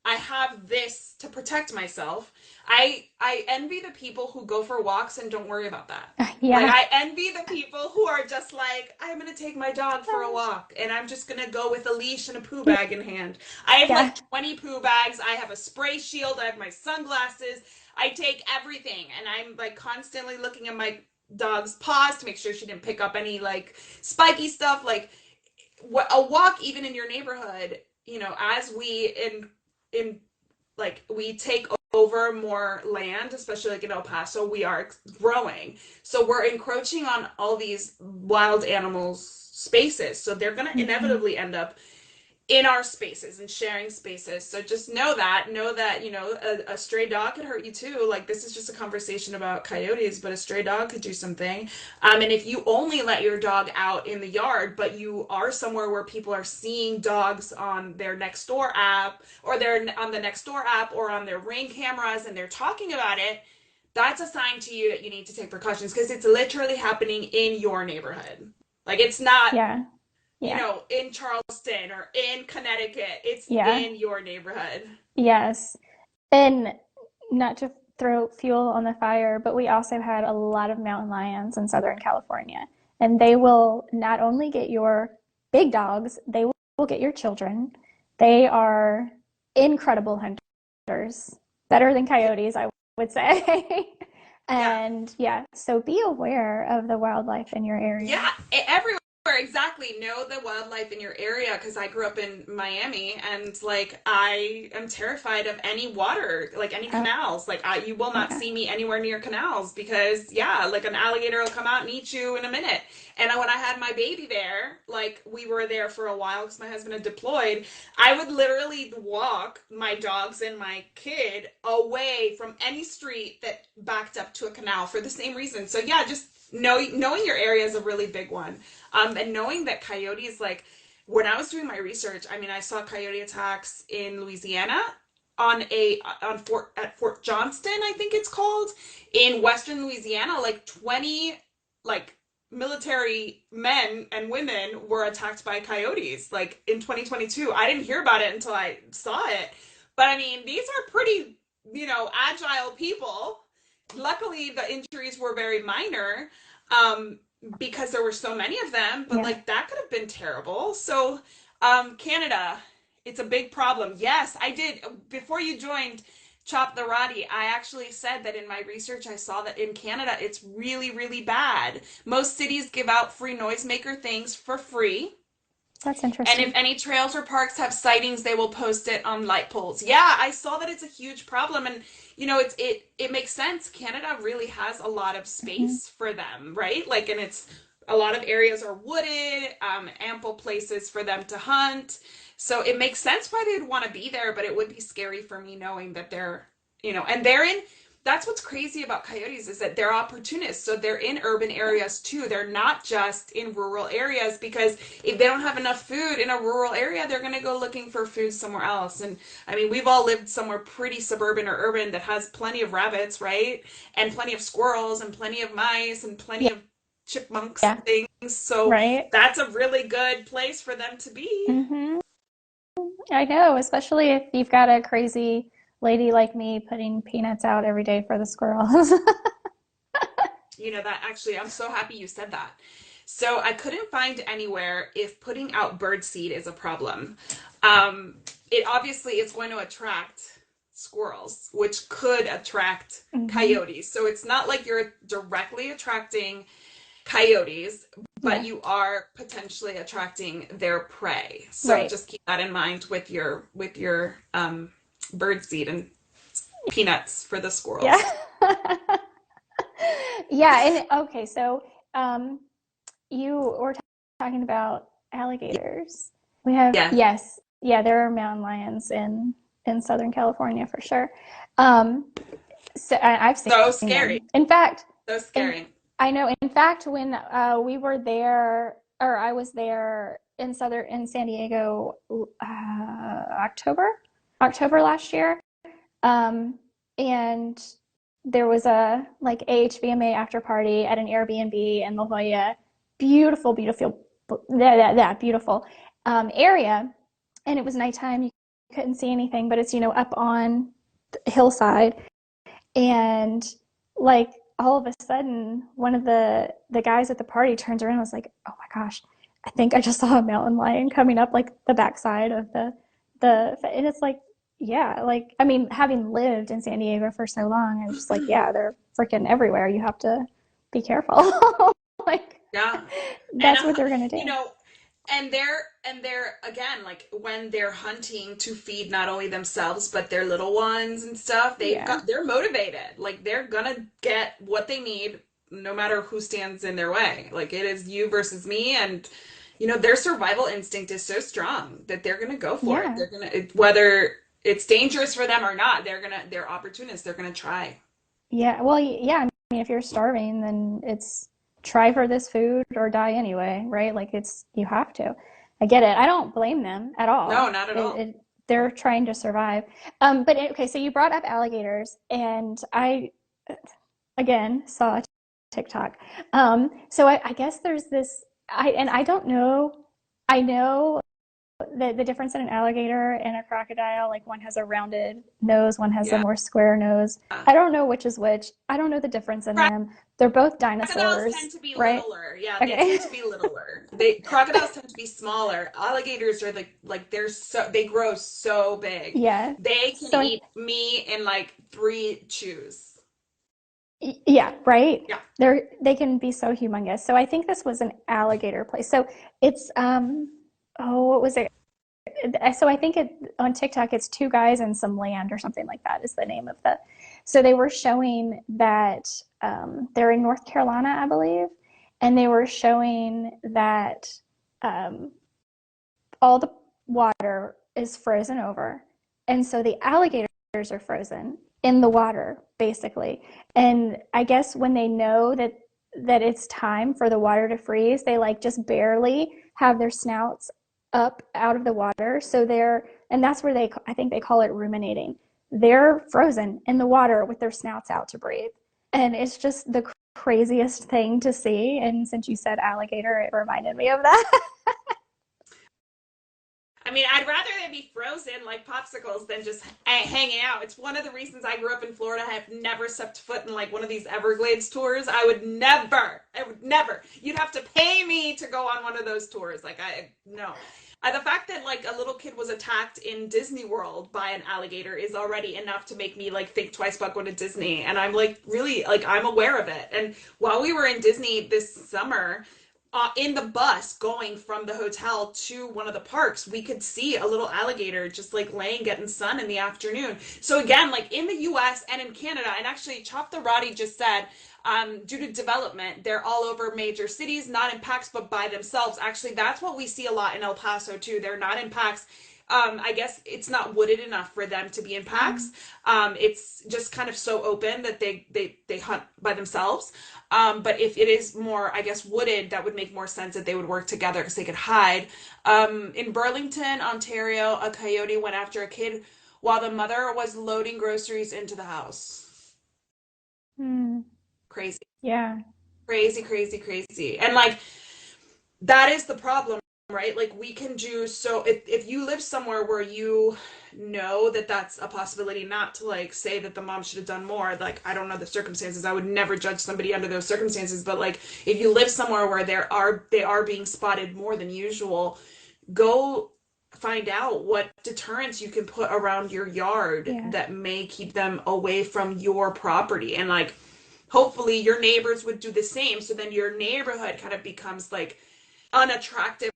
I have this to protect myself. I envy the people who go for walks and don't worry about that. Like Yeah. I envy the people who are just like, I'm gonna take my dog for a walk and I'm just gonna go with a leash and a poo bag in hand. I have Yeah. like 20 poo bags. I have a spray shield. I have my sunglasses. I take everything and I'm like constantly looking at my dog's paws to make sure she didn't pick up any like spiky stuff. Like a walk even in your neighborhood, as we in like we take over more land, especially like in El Paso, we are growing. So we're encroaching on all these wild animals spaces. So they're going to Mm-hmm. inevitably end up in our spaces and sharing spaces. So just know that, a stray dog could hurt you too. Like this is just a conversation about coyotes, but a stray dog could do something. And if you only let your dog out in the yard, but you are somewhere where people are seeing dogs on their next door app or they're on the next door app or on their ring cameras and they're talking about it, that's a sign to you that you need to take precautions because it's literally happening in your neighborhood. Like it's not Yeah. Yeah. in Charleston or in Connecticut. It's Yeah. in your neighborhood. Yes. And not to throw fuel on the fire, but we also had a lot of mountain lions in Southern California. And they will not only get your big dogs, they will get your children. They are incredible hunters, better than coyotes, I would say. Yeah. And yeah, so be aware of the wildlife in your Yeah, area. everywhere. Exactly. Know the wildlife in your area because I grew up in Miami and like I am terrified of any water, like any Oh, canals. Like you will not yeah. see me anywhere near canals because yeah, like an alligator will come out and eat you in a minute. And when I had my baby there, like we were there for a while because my husband had deployed, I would literally walk my dogs and my kid away from any street that backed up to a canal for the same reason. So yeah, just knowing your area is a really big one. And knowing that coyotes, like when I was doing my research, I mean, I saw coyote attacks in Louisiana. on Fort Johnston, I think it's called, in Western Louisiana, like 20 like military men and women were attacked by coyotes like in 2022. I didn't hear about it until I saw it. But I mean, these are pretty, agile people. Luckily, the injuries were very minor. Um, because there were so many of them, but Yeah, like that could have been terrible. So, Canada, it's a big problem. Yes, I did. Before you joined Chop the Roddy, I actually said that in my research, I saw that in Canada, it's really, really bad. Most cities give out free noisemaker things for free. that's And if interesting. any trails or parks have sightings, they will post it on light poles. Yeah, I saw that it's a huge problem, and it makes sense. Canada really has a lot of Hmm. space for them, right? Like, and it's a lot of areas are wooded, ample places for them to hunt. So it makes sense why they'd want to be there, but it would be scary for me knowing that and they're in that's what's crazy about coyotes is that they're opportunists. So they're in urban areas too. They're not just in rural areas because if they don't have enough food in a rural area, they're going to go looking for food somewhere else. And I mean, we've all lived somewhere pretty suburban or urban that has plenty of rabbits, right? And plenty of squirrels and plenty of mice and plenty Yeah, of chipmunks yeah, and things. So right. that's a really good place for them to be. Hmm. I know, especially if you've got a crazy lady like me putting peanuts out every day for the squirrels. That actually, I'm so happy you said that. So I couldn't find anywhere if putting out bird seed is a problem. It obviously is going to attract squirrels, which could attract Hmm. coyotes. So it's not like you're directly attracting coyotes, but Yeah, you are potentially attracting their prey. So right. just keep that in mind with your bird seed and peanuts for the Yeah. squirrels. Yeah, and okay, so um, you were talking about alligators. We have, Yeah, yes, yeah, there are mountain lions in Southern California for sure. Um, so I've seen so scary, them. In fact, so in scary. I know. In fact, when we were there, or I was there in San Diego, October last year, um, and there was a like AHVMA after party at an Airbnb in La Jolla. Beautiful, beautiful, that beautiful area. And it was nighttime. You couldn't see anything, but it's up on the hillside. And like all of a sudden, one of the guys at the party turns around and was like, "Oh my gosh, I think I just saw a mountain lion coming up like the backside of and it's like, yeah, like I mean, having lived in San Diego for so long, I was just like, yeah, they're freaking everywhere. You have to be careful. Like Yeah. And that's what they're gonna do. and they're again, like when they're hunting to feed not only themselves but their little ones and stuff, Yeah. they're motivated. Like they're gonna get what they need no matter who stands in their way. Like it is you versus me, and their survival instinct is so strong that they're gonna go for it. Yeah. Whether it's dangerous for them or not, they're opportunists. They're gonna try. Yeah. Well, yeah, I mean, if you're starving, then it's try for this food or die anyway, right? Like you have to. I get it. I don't blame them at No, all. not at all. They're trying to survive. But okay, so you brought up alligators, and I again saw a TikTok. So I guess there's this. I don't know. I know the difference in an alligator and a crocodile, like one has a rounded nose, one has a Yeah. more square nose. I don't know which is which. I don't know the difference in them. They're both Crocodiles dinosaurs, tend to be right? littler. Yeah, they Okay. tend to be littler. Crocodiles tend to be smaller. Alligators are like they grow so big. Yeah. They can So eat me in like 3 chews. yeah, right. Yeah. They can be so humongous. So I think this was an alligator place. So it's oh, what was it? So I think on TikTok it's two guys and some land or something like that is the name of the. So they were showing that they're in North Carolina, I believe, and they were showing that um, all the water is frozen over, and so the alligators are frozen in the water basically. And I guess when they know that it's time for the water to freeze, they like just barely have their snouts up out of the water. So they're And that's where I think they call it ruminating. They're frozen in the water with their snouts out to breathe. And it's just the craziest thing to see. And since you said alligator, it reminded me of that. I mean, I'd rather they be frozen like popsicles than just hanging out. It's one of the reasons I grew up in Florida. I have never stepped foot in like one of these Everglades tours. I would never. You'd have to pay me to go on one of those tours. Like, no. The fact that like a little kid was attacked in Disney World by an alligator is already enough to make me like think twice about going to Disney. And I'm like really like I'm aware of it. And while we were in Disney this summer, in the bus going from the hotel to one of the parks, we could see a little alligator just like laying getting sun in the afternoon. So again, like in the US and in Canada, and actually Chop the Roddy just said, due to development, they're all over major cities, not in packs, but by themselves. Actually, that's what we see a lot in El Paso too. They're not in packs. I guess it's not wooded enough for them to be in packs. It's just kind of so open that they hunt by themselves. But if it is more, I guess, wooded, that would make more sense that they would work together because they could hide. In Burlington, Ontario, a coyote went after a kid while the mother was loading groceries into the house. Hmm. Crazy, Yeah. crazy, crazy, crazy. And like, that is the problem, right? Like we can do so if you live somewhere where you know that that's a possibility, not to like say that the mom should have done more. Like I don't know the circumstances. I would never judge somebody under those circumstances, but like if you live somewhere where they are being spotted more than usual, go find out what deterrents you can put around your yard Yeah. that may keep them away from your property. And like hopefully your neighbors would do the same, so then your neighborhood kind of becomes like unattractive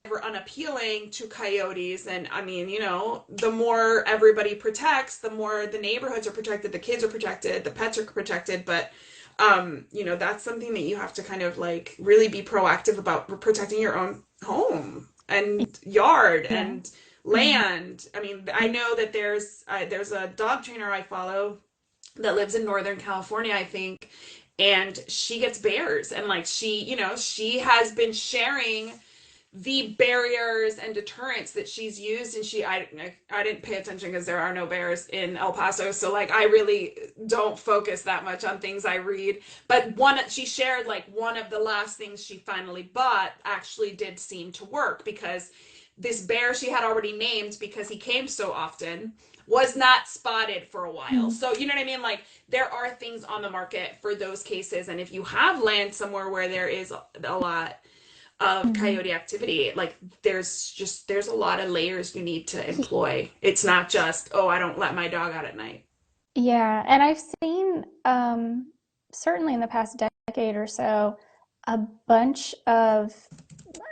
or unappealing to coyotes. And I mean, you know, the more everybody protects, the more the neighborhoods are protected, the kids are protected, the pets are protected. But you know, that's something that you have to kind of like really be proactive about protecting your own home and yard Yeah. and Hmm. land. I mean, I know that there's a dog trainer I follow that lives in Northern California, I think, and she gets bears. And like she, you know, she has been sharing the barriers and deterrents that she's used. And I didn't pay attention because there are no bears in El Paso, so like I really don't focus that much on things I read. But one she shared like one of the last things she finally bought actually did seem to work, because this bear she had already named, because he came so often, was not spotted for a while. Hmm. So you know what I mean? Like there are things on the market for those cases. And if you have land somewhere where there is a lot of Hmm. coyote activity, like there's a lot of layers you need to employ. It's not just, oh, I don't let my dog out at night. Yeah, and I've seen certainly in the past decade or so a bunch of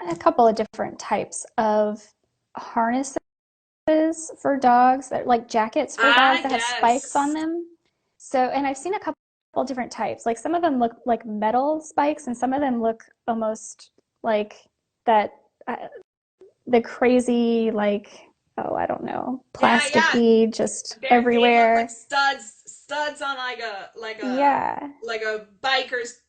a couple of different types of harnesses for dogs that like jackets for dogs Ah, that have spikes on yes. them. So, and I've seen a couple different types. Like some of them look like metal spikes, and some of them look almost like that the crazy like oh I don't know Yeah, yeah. plasticky just They look like everywhere. studs on Yeah, like a biker's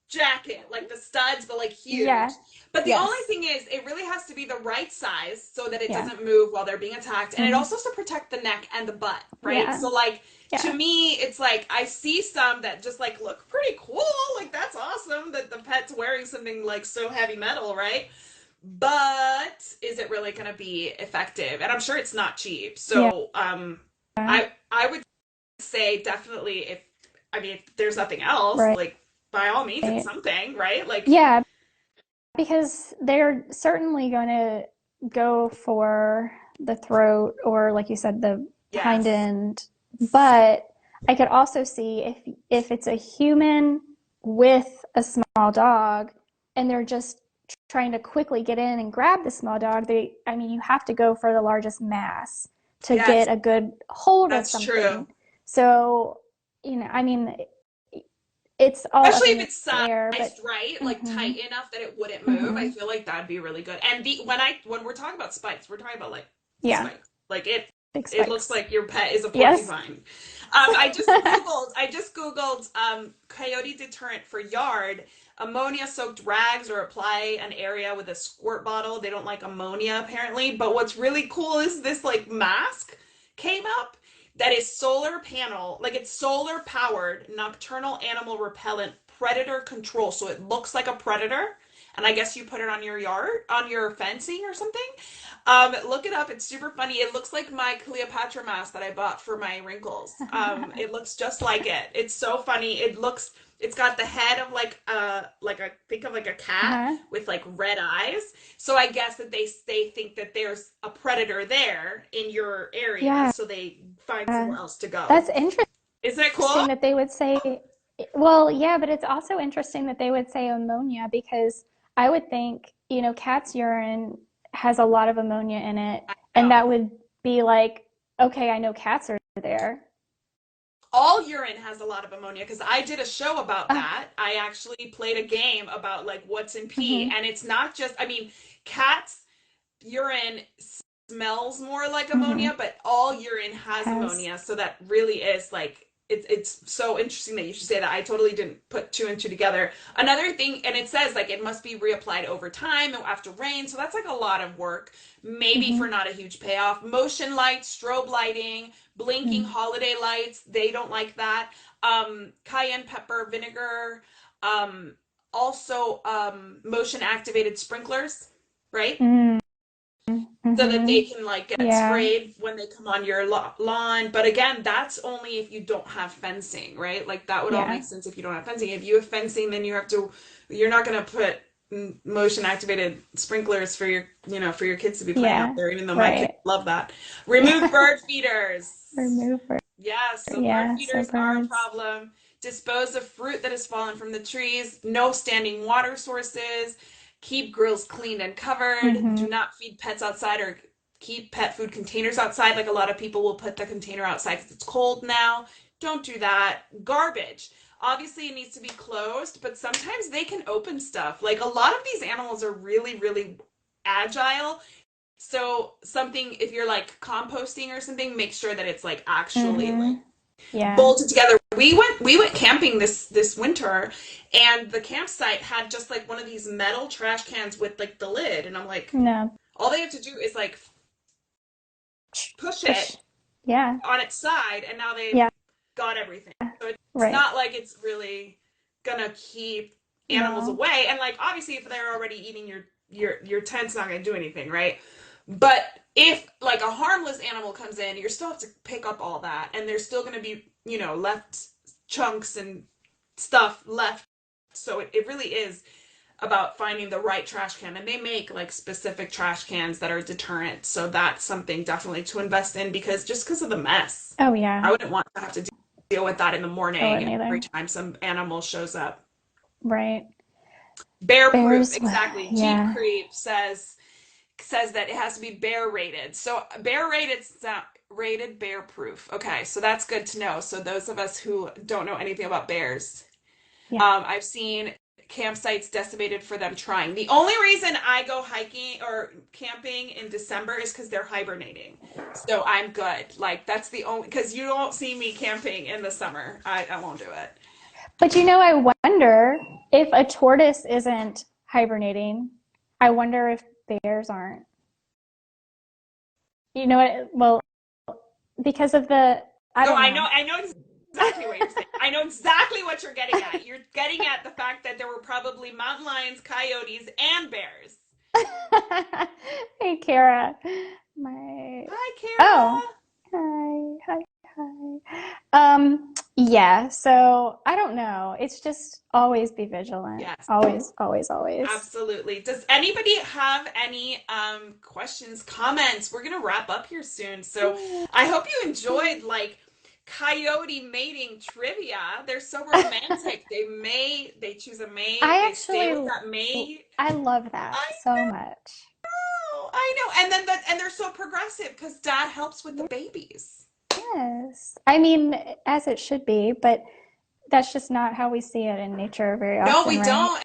jacket, like the studs, but like huge. yeah, But the only yes, thing is, it really has to be the right size so that it yeah, doesn't move while they're being attacked, and it hmm, also has to protect the neck and the butt, right? yeah, So like to yeah, me, it's like I see some that just like look pretty cool, like that's awesome that the pet's wearing something like so heavy metal, right? But is it really going to be effective? And I'm sure it's not cheap. yeah, So I would say definitely, if I mean if there's nothing else, right, like by all means it's something, right? Like yeah, because they're certainly going to go for the throat or like you said the hind yes. end, but I could also see if it's a human with a small dog and they're just trying to quickly get in and grab the small dog, I mean you have to go for the largest mass to Yes, get a good hold of that's true. something. So, I mean it's all up Especially in if the it's air, but sized right, like mhm, tight enough that it wouldn't move. I mhm, feel like that'd be really good. And the when we're talking about spikes, we're talking about like yeah, spikes. Like big it looks spikes. like your pet is a Yes. porcupine. I just googled coyote deterrent for yard. ammonia soaked rags or apply an area with a squirt bottle. They don't like ammonia apparently. But what's really cool is this like mask came up that is solar panel, like it's solar powered nocturnal animal repellent predator control. So it looks like a predator. And I guess you put it on your yard, on your fencing or something. Look it up. It's super funny. It looks like my Cleopatra mask that I bought for my wrinkles. It looks just like it. It's so funny. It's got the head of like a think of like a cat Uh-huh. with like red eyes. So I guess that they think that there's a predator there in your area, Yeah. so they find somewhere else to go. That's interesting Isn't it cool? that they would say, well, yeah, but it's also interesting that they would say ammonia because I would think, cat's urine has a lot of ammonia in it. And No. that would be like, okay, I know cats are there. All urine has a lot of ammonia because I did a show about Uh, that. I actually played a game about like what's in pee, hmm and it's not just, I mean, cats' urine smells more like hmm ammonia, but all urine has Has, ammonia. So that really is like it's so interesting that you should say that. I totally didn't put two and two together. Another thing, and it says like it must be reapplied over time after rain. So that's like a lot of work, maybe hmm for not a huge payoff. Motion lights, strobe lighting, blinking hmm holiday lights, they don't like that. Cayenne pepper vinegar, um, also motion activated sprinklers, right? hmm So that hmm they can like get Yeah. sprayed when they come on your lawn. But again, that's only if you don't have fencing, right? Like that would all Yeah. make sense if you don't have fencing. If you have fencing, then you're not going to put motion activated sprinklers for for your kids to be playing out Yeah. there, even though my kids Right. love that. Remove bird feeders. Remove. Yes, so bird Yeah. So feeders are a birds. problem. Dispose of fruit that has fallen from the trees. No standing water sources. Keep grills cleaned and covered. Hmm Do not feed pets outside or keep pet food containers outside. Like a lot of people will put the container outside because it's cold now. Don't do that. Garbage. Obviously, it needs to be closed, but sometimes they can open stuff. Like a lot of these animals are really, really agile. So something, if you're like composting or something, make sure that it's like actually like hmm Yeah. bolted together. We went camping this winter, and the campsite had just like one of these metal trash cans with like the lid, and I'm like, No. all they have to do is like push Push. it Yeah. on its side, and now they've Yeah. got everything. So it's Right. not like it's really gonna keep animals No. away. And like obviously, if they're already eating your tent's not gonna do anything, right? But if like a harmless animal comes in, you still have to pick up all that, and there's still gonna be left chunks and stuff left. So it really is about finding the right trash can, and they make like specific trash cans that are deterrent, so that's something definitely to invest in because of the mess. Oh I yeah. wouldn't want to have to deal with that in the I morning wouldn't every either. time some animal shows up. Right. Bear proof, Bears. exactly. Jeep Yeah. Creep says that it has to be bear rated. So bear rated rated bear proof. Okay, so that's good to know. So those of us who don't know anything about bears, Yeah. I've seen campsites decimated for them trying. The only reason I go hiking or camping in December is because they're hibernating. So I'm good. Like that's the only because you won't see me camping in the summer. I won't do it. But I wonder if a tortoise isn't hibernating. I wonder if bears aren't. You know what? Well, because of the, I No, don't I know know. I know exactly what you're saying. I know exactly what you're getting at. You're getting at the fact that there were probably mountain lions, coyotes, and bears. Hey, Kara. My, Hi, oh, Kara. hi, hi, hi. Yeah, so I don't know. It's just always be vigilant. Yes. Always, always, always. Absolutely. Does anybody have any questions, comments? We're gonna wrap up here soon. So I hope you enjoyed like coyote mating trivia. They're so romantic. They choose a mate, I they stay with actually, that mate. I love that I so much. know, I know. And then and they're so progressive because dad helps with the babies. Yes. I mean, as it should be, but that's just not how we see it in nature very No, often, we right? don't.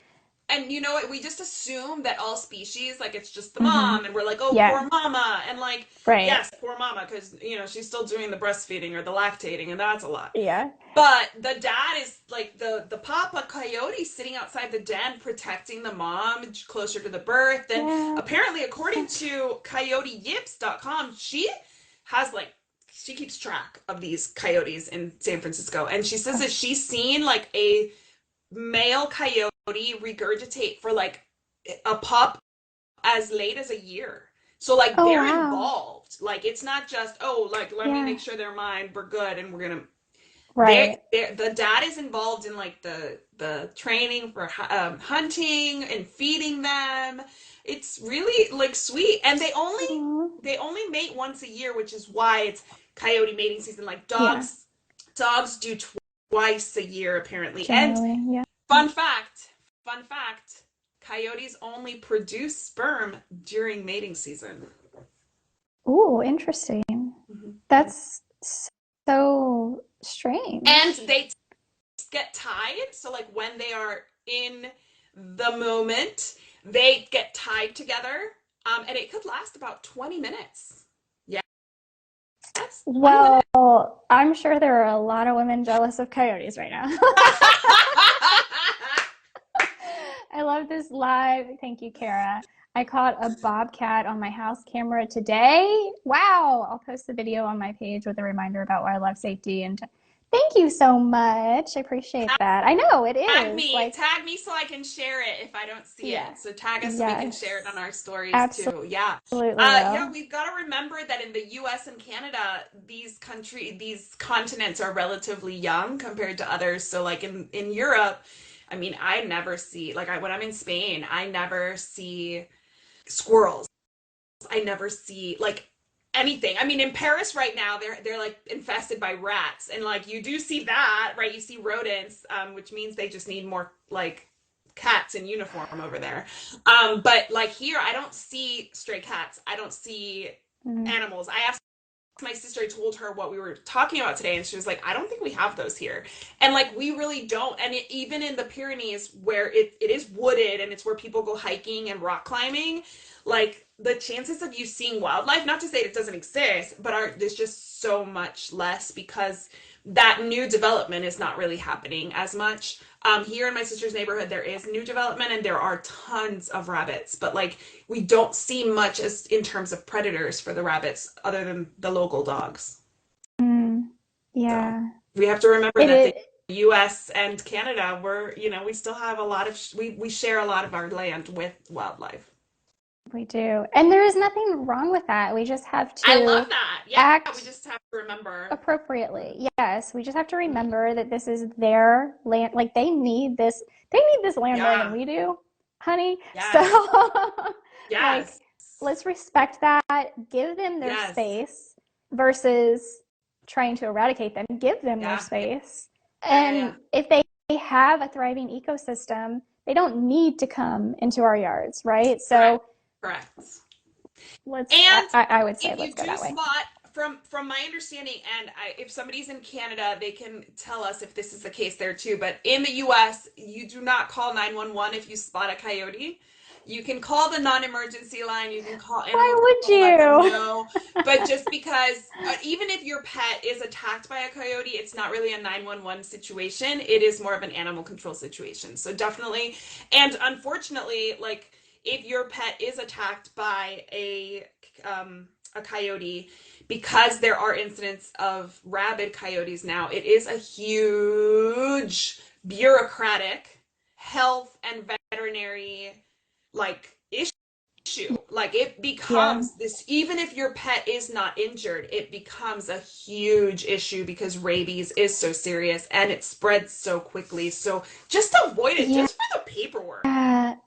and you know what? We just assume that all species, like it's just the Hmm. mom, and we're like, oh, Yeah. poor mama, and like, Right. yes, poor mama, because she's still doing the breastfeeding or the lactating, and that's a lot. Yeah. But the dad is like the papa coyote sitting outside the den protecting the mom closer to the birth. And Yeah. apparently, according to coyoteyips.com, has like she keeps track of these coyotes in San Francisco, and she says that she's seen like a male coyote regurgitate for like a pup as late as a year. So like Oh, they're wow. involved. Like it's not just, oh, like let me Yeah. make sure they're mine, we're good, and we're gonna Right. the dad is involved in like the training for hunting and feeding them. It's really like sweet, and Aw. they only mate once a year, which is why it's coyote mating season. Like Yeah. dogs do twice a year apparently. And Generally. Yeah. fun fact, fun fact, coyotes only produce sperm during mating season. Ooh, interesting. Mhm. That's so And strange. they get tied. So like when they are in the moment, they get tied together, and it could last about 20 minutes. Yes, 20 Well, minutes. I'm sure there are a lot of women jealous of coyotes right now. I love this live. Thank you, Kara. I caught a bobcat on my house camera today. Wow. I'll post the video on my page with a reminder about wildlife safety. And thank you so much. I appreciate that. I know it is like, Tag me so I can share it if I don't see yeah, it. So tag us so we can share it on yes, our stories too. Yeah. absolutely Yeah, will. we've got to remember that in the US and Canada, these continents are relatively young compared to others. So like in Europe, I mean, I never see like when I'm in Spain, I never see squirrels. I never see like anything. I mean, in Paris right now, they're like infested by rats, and like you do see that, right? You see rodents, which means they just need more like cats in uniform over there. But like here, I don't see stray cats. I don't see Mm. animals. I asked my sister, I told her what we were talking about today, and she was like, I don't think we have those here. And like we really don't. And even in the Pyrenees where it is wooded and it's where people go hiking and rock climbing, like the chances of you seeing wildlife, not to say it doesn't exist, but there's just so much less because that new development is not really happening as much. Here in my sister's neighborhood, there is new development and there are tons of rabbits, but like we don't see much as in terms of predators for the rabbits other than the local dogs. Mm. So Yeah. we have to remember It that the is. US and Canada, we still have a lot of, we share a lot of our land with wildlife. We do. And there is nothing wrong with that. We just have I love to that. Yeah, we act just have to remember. appropriately. Yes, we just have to remember that this is their land. Like they need this land more than Yeah. we do, honey. So Yes. like Yes. let's respect that, give them their Yes. space versus trying to eradicate them. Give them their Yeah. Yeah. space. Yeah. Yeah. Yeah. And if they have a thriving ecosystem, they don't need to come into our yards, right? Correct. So Correct. let's And I would say if let's you go do that way. spot from my understanding, and if somebody's in Canada, they can tell us if this is the case there too. But in the U.S., you do not call 911 if you spot a coyote. You can call the non-emergency line. You can call animal Why would control, let them you? know. But just because, even if your pet is attacked by a coyote, it's not really a 911 situation. It is more of an animal control situation. So definitely, and unfortunately, like if your pet is attacked by a coyote, because there are incidents of rabid coyotes now, it is a huge bureaucratic health and veterinary like issue. Like it Yeah. becomes this, even if your pet is not injured, it becomes a huge issue because rabies is so serious and it spreads so quickly. So just avoid it Yeah. just for the paperwork.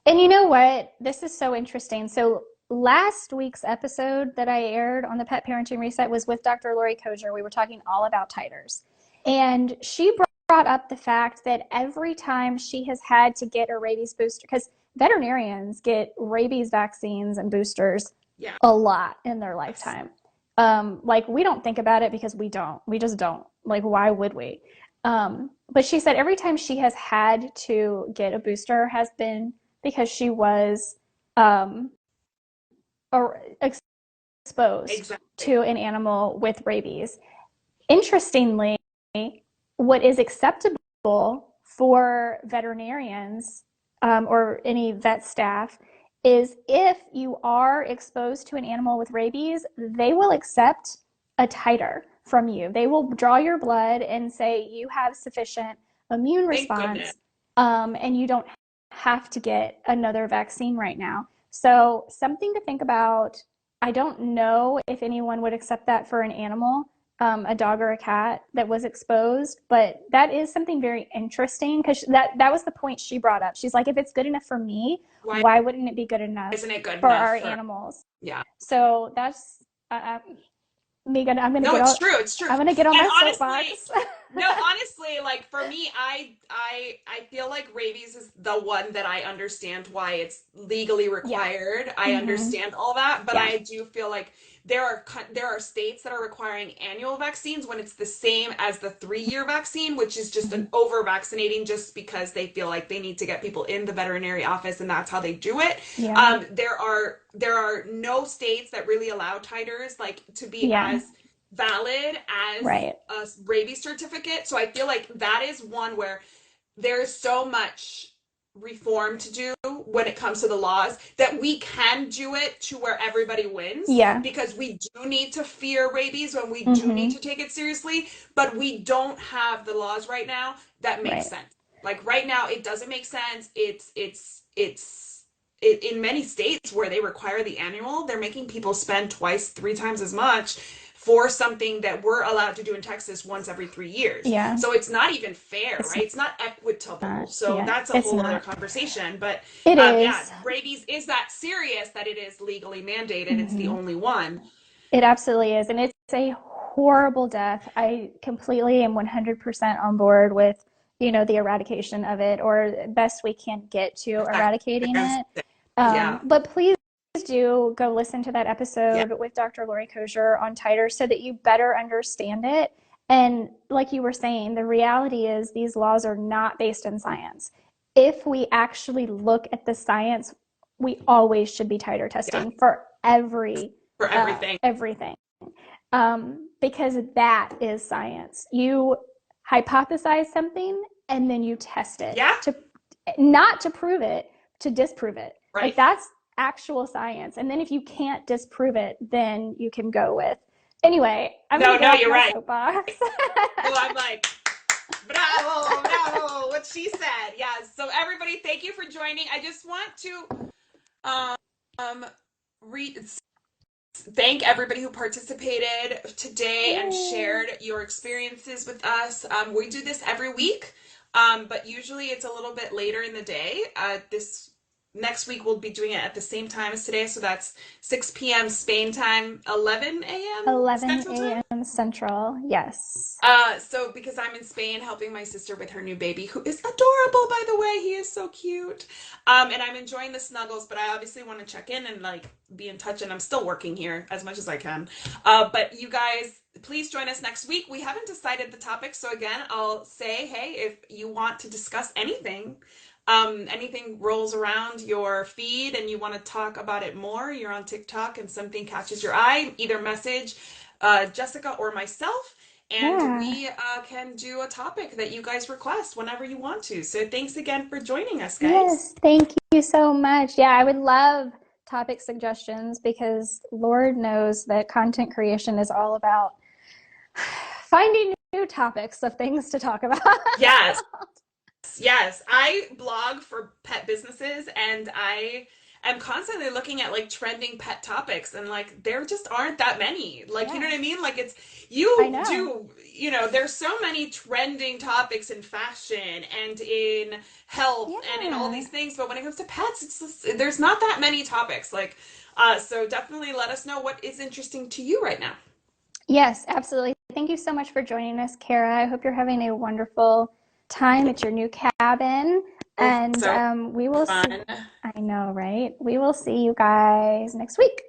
And you know what? This is so interesting. So last week's episode that I aired on the Pet Parenting Reset was with Dr. Lori Koger. We were talking all about titers. And she brought up the fact that every time she has had to get a rabies booster, because veterinarians get rabies vaccines and boosters Yeah. a lot in their lifetime. Like we don't think about it because we don't. We just don't. Like, why would we? But she said every time she has had to get a booster has been because she was um, or exposed Exactly. to an animal with rabies. Interestingly, what is acceptable for veterinarians or any vet staff is if you are exposed to an animal with rabies, they will accept a titer from you. They will draw your blood and say you have sufficient immune Thank goodness. response, and you don't have to get another vaccine right now. So, something to think about. I don't know if anyone would accept that for an animal, a dog or a cat that was exposed, but that is something very interesting because that was the point she brought up. She's like, if it's good enough for me, Why why wouldn't it be good enough isn't it good for enough our for, animals? yeah. So that's Megan. No, it's true. It's true. I'm gonna get on And my honestly, soapbox. no, honestly, like for me, I feel like rabies is the one that I understand why it's legally Yeah. required. I Mm-hmm. understand all that, but Yeah. I do feel like there are states that are requiring annual vaccines when it's the same as the 3-year vaccine, which is just Mm-hmm. an over vaccinating just because they feel like they need to get people in the veterinary office and that's how they do it. Yeah. There are no states that really allow titers like to be Yeah. as valid as Right. a rabies certificate. So I feel like that is one where there's so much reform to do when it comes to the laws that we can do it to where everybody wins Yeah. because we do need to fear rabies and we do need Mm-hmm. to take it seriously, but we don't have the laws right now that make Right. sense. Like right now it doesn't make sense. In many states where they require the annual, they're making people spend twice, 3 times as much for something that we're allowed to do in Texas once every 3 years. Yeah. So it's not even fair, It's right? It's not equitable. not. So Yeah. that's a It's whole other not. conversation. But It yeah, is. rabies is that serious that it is legally mandated. It's the Mm-hmm. only one. It absolutely is. And it's a horrible death. I completely am 100% on board with, the eradication of it or best we can get to eradicating it. Yeah. But please do go listen to that Yeah. episode with Dr. Lori Kosher on titers so that you better understand it. And like you were saying, the reality is these laws are not based in science. If we actually look at the science, we always should be titer Yeah. testing for For everything. everything, because that is science. You hypothesize something and then you test it Yeah. to not to prove it, to disprove it. Like Right. that's actual science. And then if you can't disprove it, then you can go with. Anyway, I'm No, gonna get no, off you're my right. soapbox. So I'm like, bravo, bravo, what she said. Yeah. So everybody, thank you for joining. I just want to um read thank everybody who participated today and Yay. shared your experiences with us. We do this every week, but usually it's a little bit later in the day. This next week we'll be doing it at the same time as today, so that's 6 p.m. Spain time, 11 a.m. 11 Central time. a.m. Central. Yes. So because I'm in Spain helping my sister with her new baby, who is adorable, by the way, he is so cute. And I'm enjoying the snuggles, but I obviously want to check in and like be in touch, and I'm still working here as much as I can. But you guys, please join us next week. We haven't decided the topic, so again, I'll say, hey, if you want to discuss anything, anything rolls around your feed and you want to talk about it more, you're on TikTok and something catches your eye, either message Jessica or myself, and Yeah. we can do a topic that you guys request whenever you want to. So thanks again for joining us, guys. Yes. Thank you so much. Yeah, I would love topic suggestions because Lord knows that content creation is all about finding new topics of things to talk about. Yes, yes. I blog for pet businesses and I am constantly looking at like trending pet topics and like there just aren't that many. Like, you know Yeah, what I mean? Like it's I you know. do, there's so many trending topics in fashion and in health and in all Yeah. these things, but when it comes to pets, there's not that many topics. Like so definitely let us know what is interesting to you right now. Yes, absolutely. Thank you so much for joining us, Kara. I hope you're having a wonderful time at your new cabin. Oh, And so we will see. fun. I know, right? We will see you guys next week.